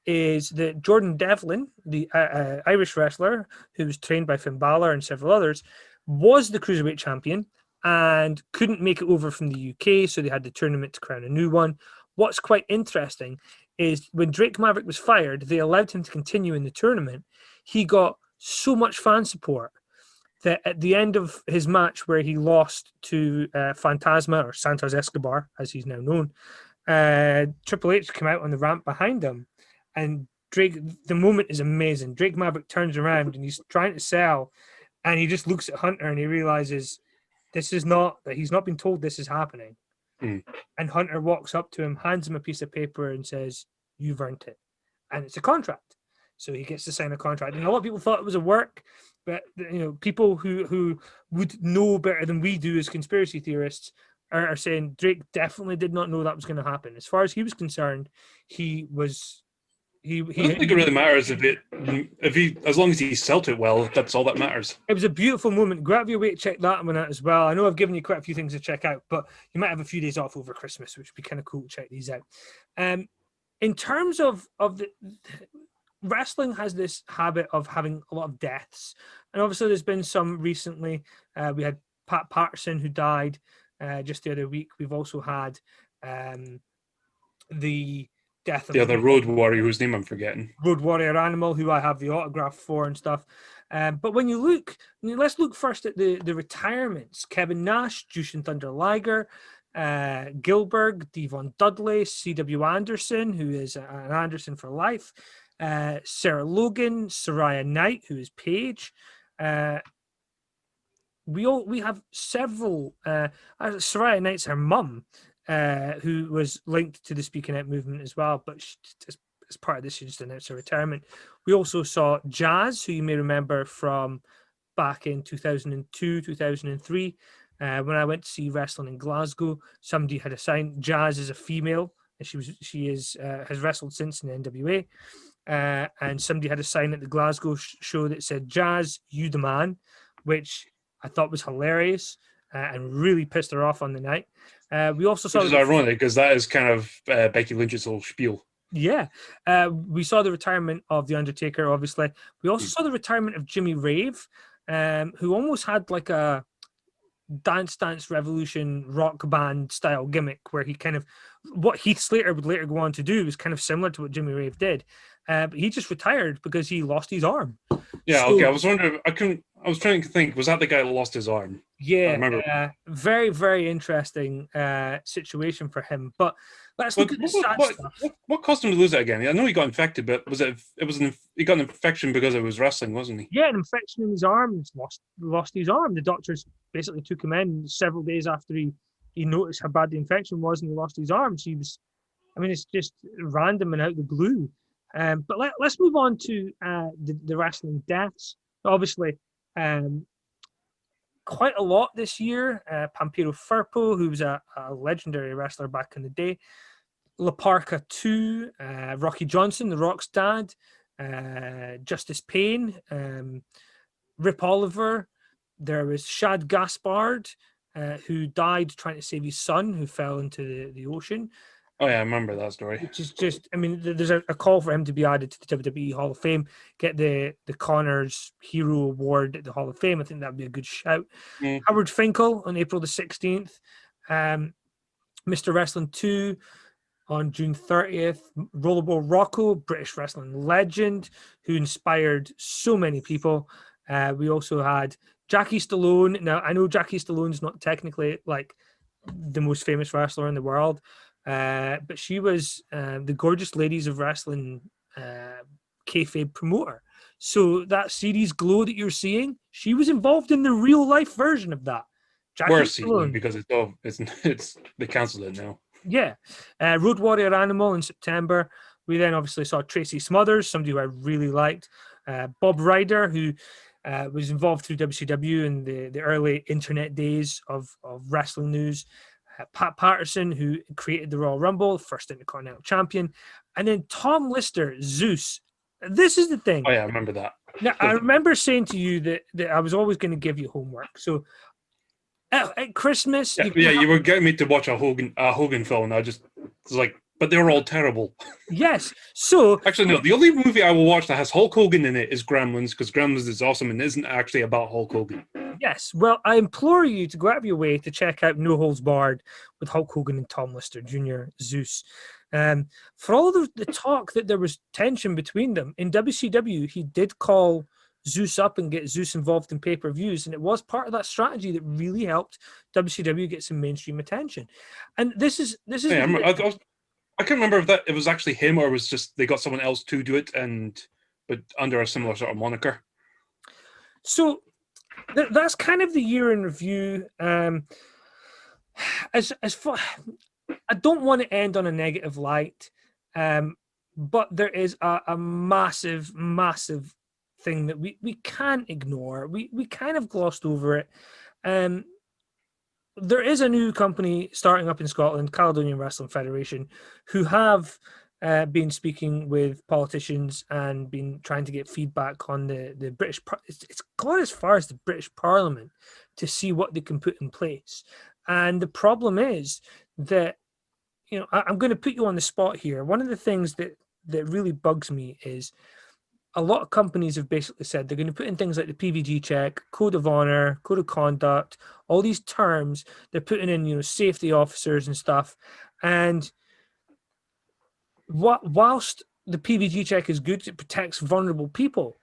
is that Jordan Devlin, the Irish wrestler who was trained by Finn Balor and several others, was the Cruiserweight champion and couldn't make it over from the UK, so they had the tournament to crown a new one. What's quite interesting is when Drake Maverick was fired, they allowed him to continue in the tournament. He got so much fan support that at the end of his match, where he lost to Fantasma, or Santos Escobar, as he's now known, Triple H came out on the ramp behind him, and Drake, the moment is amazing. Drake Maverick turns around and he's trying to sell, and he just looks at Hunter and he realizes he's not been told this is happening. And Hunter walks up to him, hands him a piece of paper and says, "You've earned it." And it's a contract. So he gets to sign a contract. And a lot of people thought it was a work, but people who would know better than we do as conspiracy theorists are saying Drake definitely did not know that was going to happen. As far as he was concerned, he was. I don't
think it really matters if he as long as he sold it well. That's all that matters.
It was a beautiful moment. Grab your way to check that one out as well. I know I've given you quite a few things to check out, but you might have a few days off over Christmas, which would be kind of cool to check these out. In terms of the wrestling, has this habit of having a lot of deaths, and obviously there's been some recently. We had Pat Patterson, who died just the other week. We've also had the death of
the other Road Warrior, whose name I'm forgetting.
Road Warrior Animal, who I have the autograph for and stuff. But when you look, let's look first at the retirements. Kevin Nash, Jushin Thunder Liger, Gilbert, Devon Dudley, C.W. Anderson, who is an Anderson for life, Sarah Logan, Saraya Knight, who is Paige. We have several. Saraya Knight's her mum, who was linked to the Speaking Out movement as well, but as part of this, she just announced her retirement. We also saw Jazz, who you may remember from back in 2002, 2003, when I went to see wrestling in Glasgow. Somebody had assigned Jazz as a female, and she has wrestled since in the NWA. And somebody had a sign at the Glasgow show that said, "Jazz, you the man," which I thought was hilarious and really pissed her off on the night. We also saw,
which is ironic because that is kind of Becky Lynch's whole spiel.
Yeah. We saw the retirement of The Undertaker, obviously. We also saw the retirement of Jimmy Rave, who almost had like a Dance Dance Revolution rock band style gimmick, where he kind of, what Heath Slater would later go on to do was kind of similar to what Jimmy Rave did. But he just retired because he lost his arm.
Yeah, okay. I was wondering, I was trying to think, was that the guy that lost his arm?
Yeah, I remember. Very, very interesting situation for him. But let's look at the stuff.
What caused him to lose it again? I know he got infected, but he got an infection because it was wrestling, wasn't he?
Yeah, an infection in his arm. Lost his arm. The doctors basically took him in several days after he noticed how bad the infection was, and he lost his arm. So he was I mean, it's just random and out the blue. But let's move on to the wrestling deaths. Obviously, um, quite a lot this year. Pampiro Firpo, who was a legendary wrestler back in the day. La Parka 2, Rocky Johnson, The Rock's dad, Justice Payne, Rip Oliver. There was Shad Gaspard, who died trying to save his son, who fell into the ocean.
Oh yeah, I remember that story.
Which is just, I mean, there's a call for him to be added to the WWE Hall of Fame, get the Connors Hero Award at the Hall of Fame. I think that'd be a good shout. Howard Finkel on April the 16th. Mr. Wrestling 2 on June 30th. Rollerball Rocco, British wrestling legend, who inspired so many people. We also had Jackie Stallone. Now, I know Jackie Stallone's not technically like the most famous wrestler in the world, but she was the Gorgeous Ladies of Wrestling kayfabe promoter. So that series Glow that you're seeing, she was involved in the real life version of that.
We're seeing because it's they cancelled it now.
Yeah. Road Warrior Animal in September. We then obviously saw Tracy Smothers, somebody who I really liked. Bob Ryder, who was involved through WCW in the early internet days of wrestling news. Pat Patterson, who created the Royal Rumble, first Intercontinental Champion. And then Tom Lister, Zeus. This is the thing.
Oh yeah, I remember that.
Now, I remember saying to you that I was always going to give you homework. So at Christmas,
you were getting me to watch a Hogan film, and I just was like, but they were all terrible.
Yes. So
actually, no. The only movie I will watch that has Hulk Hogan in it is Gremlins, because Gremlins is awesome and isn't actually about Hulk Hogan.
Yes. Well, I implore you to go out of your way to check out No Holds Barred with Hulk Hogan and Tom Lister Jr., Zeus. For all of the talk that there was tension between them, in WCW, he did call Zeus up and get Zeus involved in pay-per-views, and it was part of that strategy that really helped WCW get some mainstream attention. And this is
Yeah, I can't remember if it was actually him or it was just they got someone else to do it, but under a similar sort of moniker.
So that's kind of the year in review. As far, I don't want to end on a negative light, but there is a massive thing that we can't ignore. We kind of glossed over it. There is a new company starting up in Scotland, Caledonian Wrestling Federation, who have been speaking with politicians and been trying to get feedback on the British. It's gone as far as the British Parliament to see what they can put in place. And the problem is that, you know, I'm going to put you on the spot here. One of the things that really bugs me is a lot of companies have basically said they're going to put in things like the PVG check, code of honor, code of conduct, all these terms. They're putting in, you know, safety officers and stuff. And whilst the PVG check is good, it protects vulnerable people.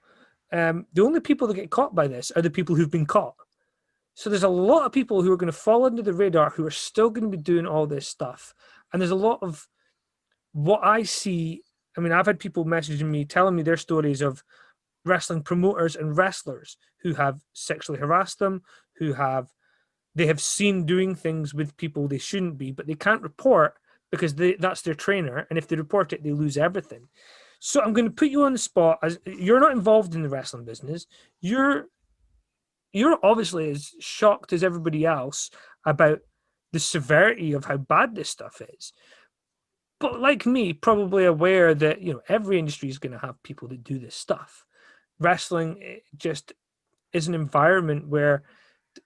The only people that get caught by this are the people who've been caught. So there's a lot of people who are going to fall under the radar who are still going to be doing all this stuff. And there's a lot of what I see. I mean, I've had people messaging me, telling me their stories of wrestling promoters and wrestlers who have sexually harassed them, they have seen doing things with people they shouldn't be, but they can't report because that's their trainer. And if they report it, they lose everything. So I'm going to put you on the spot. As you're not involved in the wrestling business, you're obviously as shocked as everybody else about the severity of how bad this stuff is. But like me, probably aware that, you know, every industry is going to have people that do this stuff. Wrestling just is an environment where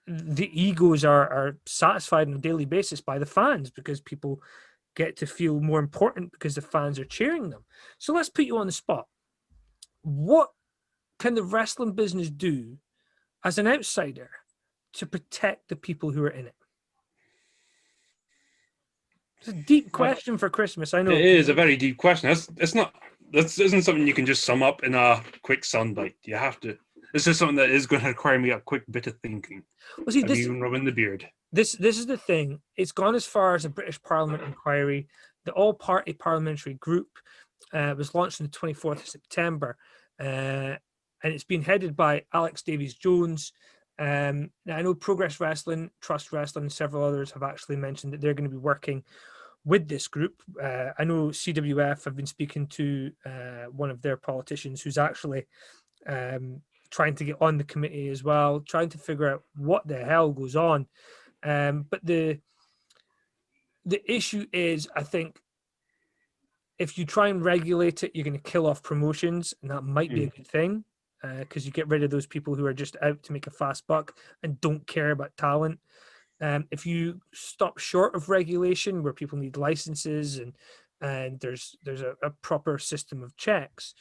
the egos are satisfied on a daily basis by the fans because people get to feel more important because the fans are cheering them. So let's put you on the spot. What can the wrestling business do as an outsider to protect the people who are in it? It's a deep question for Christmas. I know
it is a very deep question. This isn't something you can just sum up in a quick soundbite. You have to. This is something that is going to require me a quick bit of thinking.
Well, see,
even rubbing the beard.
This is the thing. It's gone as far as a British Parliament inquiry. The all-party parliamentary group was launched on the 24th of September, and it's been headed by Alex Davies-Jones. Now, I know Progress Wrestling, Trust Wrestling, and several others have actually mentioned that they're going to be working with this group. I know CWF have been speaking to one of their politicians who's actually trying to get on the committee as well, trying to figure out what the hell goes on. But the issue is, I think, if you try and regulate it, you're going to kill off promotions, and that might be a good thing, because you get rid of those people who are just out to make a fast buck and don't care about talent. If you stop short of regulation, where people need licenses and there's a proper system of checks,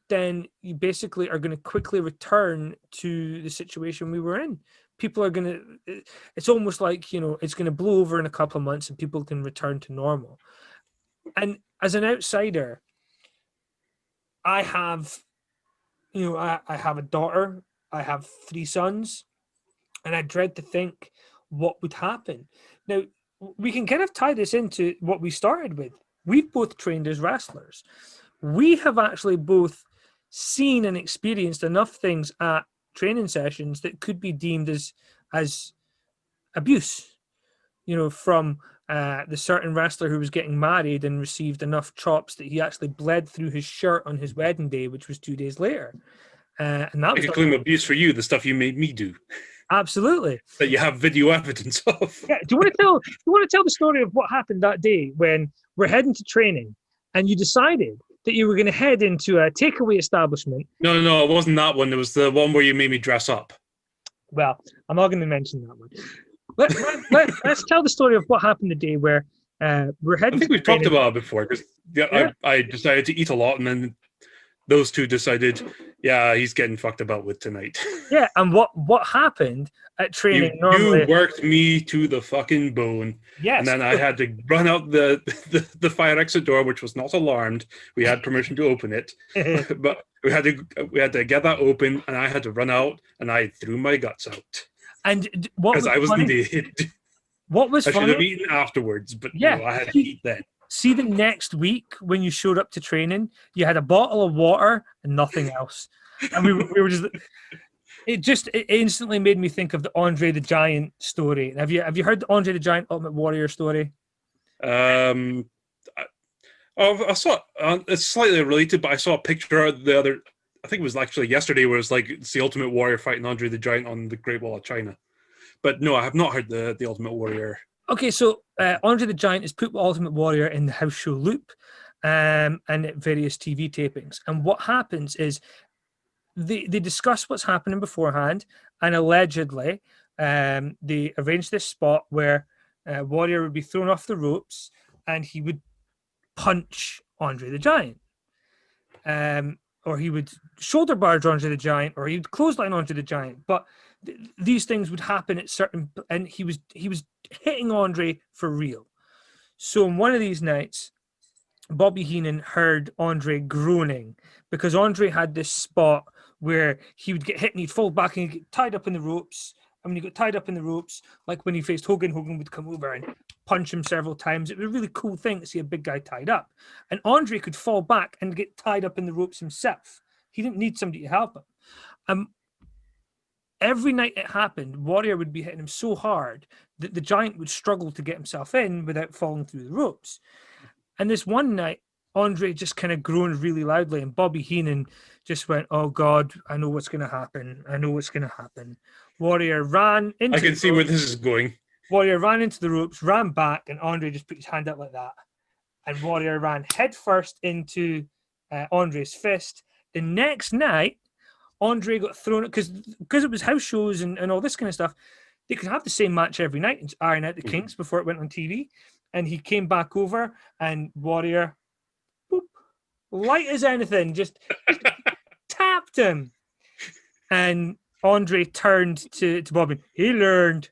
then you basically are going to quickly return to the situation we were in. People are going to, it's almost like, it's going to blow over in a couple of months and people can return to normal. And as an outsider, I have, I have a daughter, I have 3 sons, and I dread to think what would happen. Now, we can kind of tie this into what we started with. We've both trained as wrestlers. We have actually both seen and experienced enough things at training sessions that could be deemed as abuse. From the certain wrestler who was getting married and received enough chops that he actually bled through his shirt on his wedding day, which was 2 days later. And that
I
was
could claim abuse for you, the stuff you made me do.
Absolutely.
That you have video evidence of.
Yeah. Do you want to tell the story of what happened that day when we're heading to training and you decided that you were going to head into a takeaway establishment?
No, it wasn't that one. It was the one where you made me dress up.
Well, I'm not going to mention that one. Let's tell the story of what happened the day where we're heading.
I think we've talked about it before, because I decided to eat a lot, and then those two decided, yeah, he's getting fucked about with tonight.
Yeah, and what happened at training normally?
You worked me to the fucking bone.
Yes.
And then I had to run out the fire exit door, which was not alarmed. We had permission to open it, but we had to get that open, and I had to run out, and I threw my guts out.
And what was
I was
funny,
an idiot.
What was
I
funny?
should have eaten afterwards, but
yeah,
I had to eat then.
See, the next week when you showed up to training, you had a bottle of water and nothing else, and we were just. It instantly made me think of the Andre the Giant story. Have you heard the Andre the Giant Ultimate Warrior story?
I saw it's slightly related, but I saw a picture the other. I think it was actually yesterday, where it's like it's the Ultimate Warrior fighting Andre the Giant on the Great Wall of China. But no, I have not heard the Ultimate Warrior.
Okay, so Andre the Giant has put Ultimate Warrior in the house show loop, and at various TV tapings. And what happens is they discuss what's happening beforehand, and allegedly they arrange this spot where Warrior would be thrown off the ropes and he would punch Andre the Giant. Or he would shoulder barge Andre the Giant, or he would clothesline Andre the Giant. But these things would happen at certain, and he was hitting Andre for real. So on one of these nights, Bobby Heenan heard Andre groaning because Andre had this spot where he would get hit and he'd fall back and he'd get tied up in the ropes. And when he got tied up in the ropes, like when he faced Hogan, Hogan would come over and punch him several times. It was a really cool thing to see a big guy tied up. And Andre could fall back and get tied up in the ropes himself. He didn't need somebody to help him. Every night it happened, Warrior would be hitting him so hard that the Giant would struggle to get himself in without falling through the ropes. And this one night, Andre just kind of groaned really loudly, and Bobby Heenan just went, "Oh God, I know what's going to happen. I know what's going to happen." Warrior ran into.
I can see where this is going.
Warrior ran into the ropes, ran back, and Andre just put his hand up like that. And Warrior ran headfirst into Andre's fist. The next night, Andre got thrown because it was house shows and all this kind of stuff. They could have the same match every night and iron out the kinks before it went on TV. And he came back over, and Warrior, boop, light as anything, just tapped him. And Andre turned to Bobby. He learned.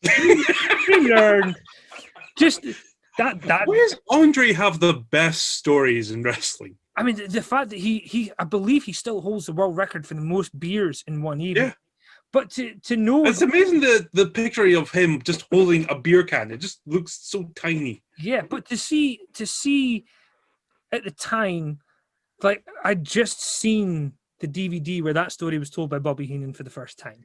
He learned. Just that.
Why does Andre have the best stories in wrestling?
I mean, the fact that he I believe he still holds the world record for the most beers in one evening.
Yeah.
But to know,
it's amazing the picture of him just holding a beer can. It just looks so tiny.
Yeah, but to see at the time, like I'd just seen the DVD where that story was told by Bobby Heenan for the first time,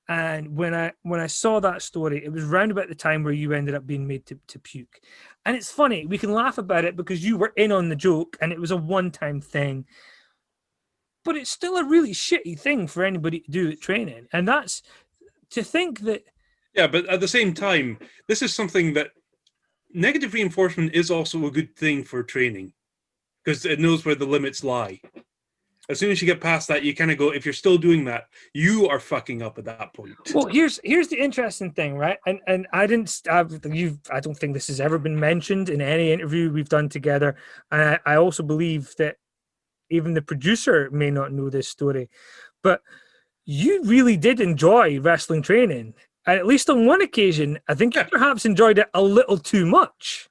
And when I saw that story, it was round about the time where you ended up being made to puke. And it's funny, we can laugh about it because you were in on the joke and it was a one-time thing. But it's still a really shitty thing for anybody to do at training. And that's to think that.
Yeah, but at the same time, this is something that negative reinforcement is also a good thing for training because it knows where the limits lie. As soon as you get past that, you kind of go, if you're still doing that, you are fucking up at that point.
Well, here's the interesting thing, right? And I don't think this has ever been mentioned in any interview we've done together. And I also believe that even the producer may not know this story, but you really did enjoy wrestling training. And at least on one occasion, I think you perhaps enjoyed it a little too much.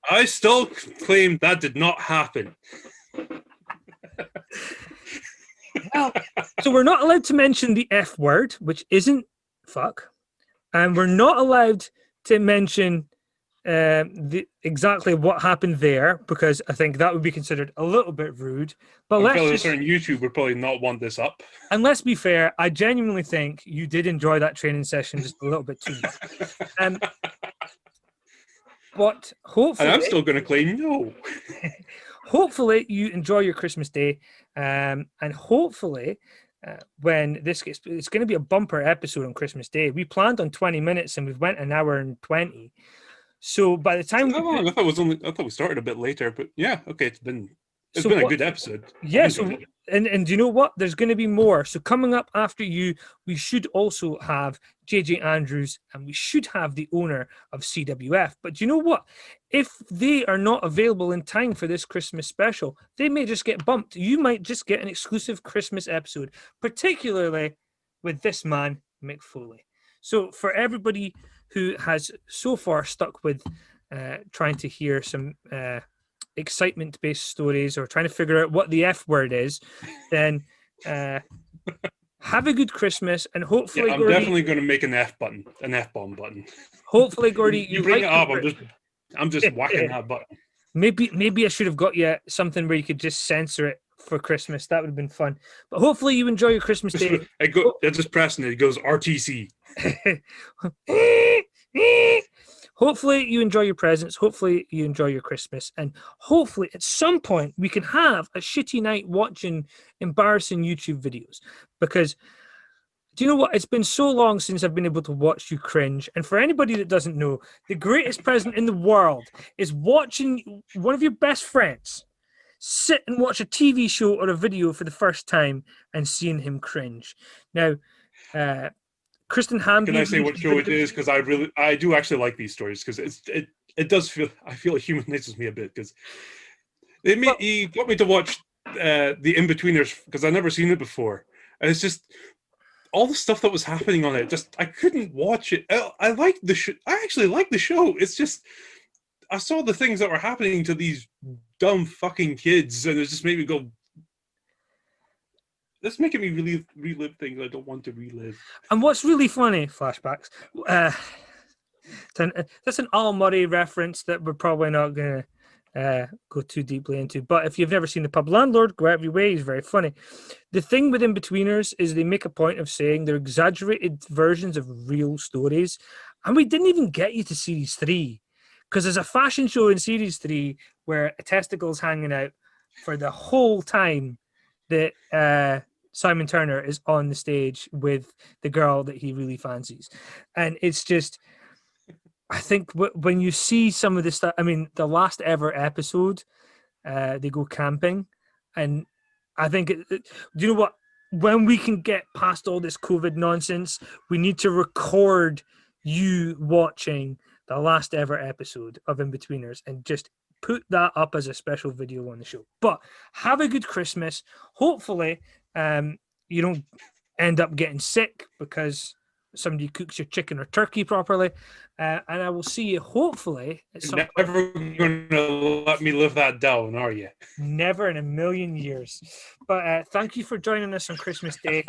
I still claim that did not happen.
Well, so we're not allowed to mention the F word, which isn't fuck. And we're not allowed to mention exactly what happened there, because I think that would be considered a little bit rude. But let's
on YouTube would probably not want this up.
And let's be fair, I genuinely think you did enjoy that training session just a little bit too much. But hopefully,
and I'm still going to claim no.
Hopefully you enjoy your Christmas day, and hopefully when this gets, it's going to be a bumper episode on Christmas Day. We planned on 20 minutes and we've went an hour and 20. So by the time
I thought we started a bit later, but yeah, okay, it's been a good episode.
Yeah, and do you know what? There's going to be more. So coming up after you, we should also have JJ Andrews, and we should have the owner of CWF. But do you know what? If they are not available in time for this Christmas special, they may just get bumped. You might just get an exclusive Christmas episode, particularly with this man, Mick Foley. So for everybody who has so far stuck with trying to hear some excitement-based stories or trying to figure out what the F word is, then have a good Christmas, and hopefully,
I'm
Gordy,
definitely going to make an F-bomb button.
Hopefully, Gordy,
you bring it up. I'm just whacking that button.
Maybe I should have got you something where you could just censor it for Christmas. That would have been fun. But hopefully, you enjoy your Christmas day.
It's just pressing it. It goes RTC.
Hopefully you enjoy your presents. Hopefully you enjoy your Christmas. And hopefully at some point we can have a shitty night watching embarrassing YouTube videos. Because do you know what? It's been so long since I've been able to watch you cringe. And for anybody that doesn't know, the greatest present in the world is watching one of your best friends sit and watch a TV show or a video for the first time and seeing him cringe. Now, Kristen Hamby.
Can I say what show it is? Because I do actually like these stories, because it does feel, I feel it humanizes me a bit, because he got me to watch the In-Betweeners, because I've never seen it before, and it's just all the stuff that was happening on it. Just I couldn't watch it. I liked the show. I actually liked the show. It's just I saw the things that were happening to these dumb fucking kids, and it just made me go, that's making me relive things I don't want to relive.
And what's really funny, flashbacks, that's an Al Murray reference that we're probably not going to go too deeply into. But if you've never seen The Pub Landlord, go out of your way. He's very funny. The thing with In-Betweeners is they make a point of saying they're exaggerated versions of real stories. And we didn't even get you to Series 3. Because there's a fashion show in Series 3 where a testicle's hanging out for the whole time that Simon Turner is on the stage with the girl that he really fancies. And it's just, I think when you see some of this stuff, I mean, the last ever episode, they go camping. And I think, do you know what? When we can get past all this COVID nonsense, we need to record you watching the last ever episode of In-Betweeners and just put that up as a special video on the show. But have a good Christmas. Hopefully, you don't end up getting sick because somebody cooks your chicken or turkey properly. And I will see you hopefully.
You're never going to let me live that down, are you?
Never in a million years. But thank you for joining us on Christmas Day,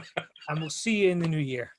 and we'll see you in the new year.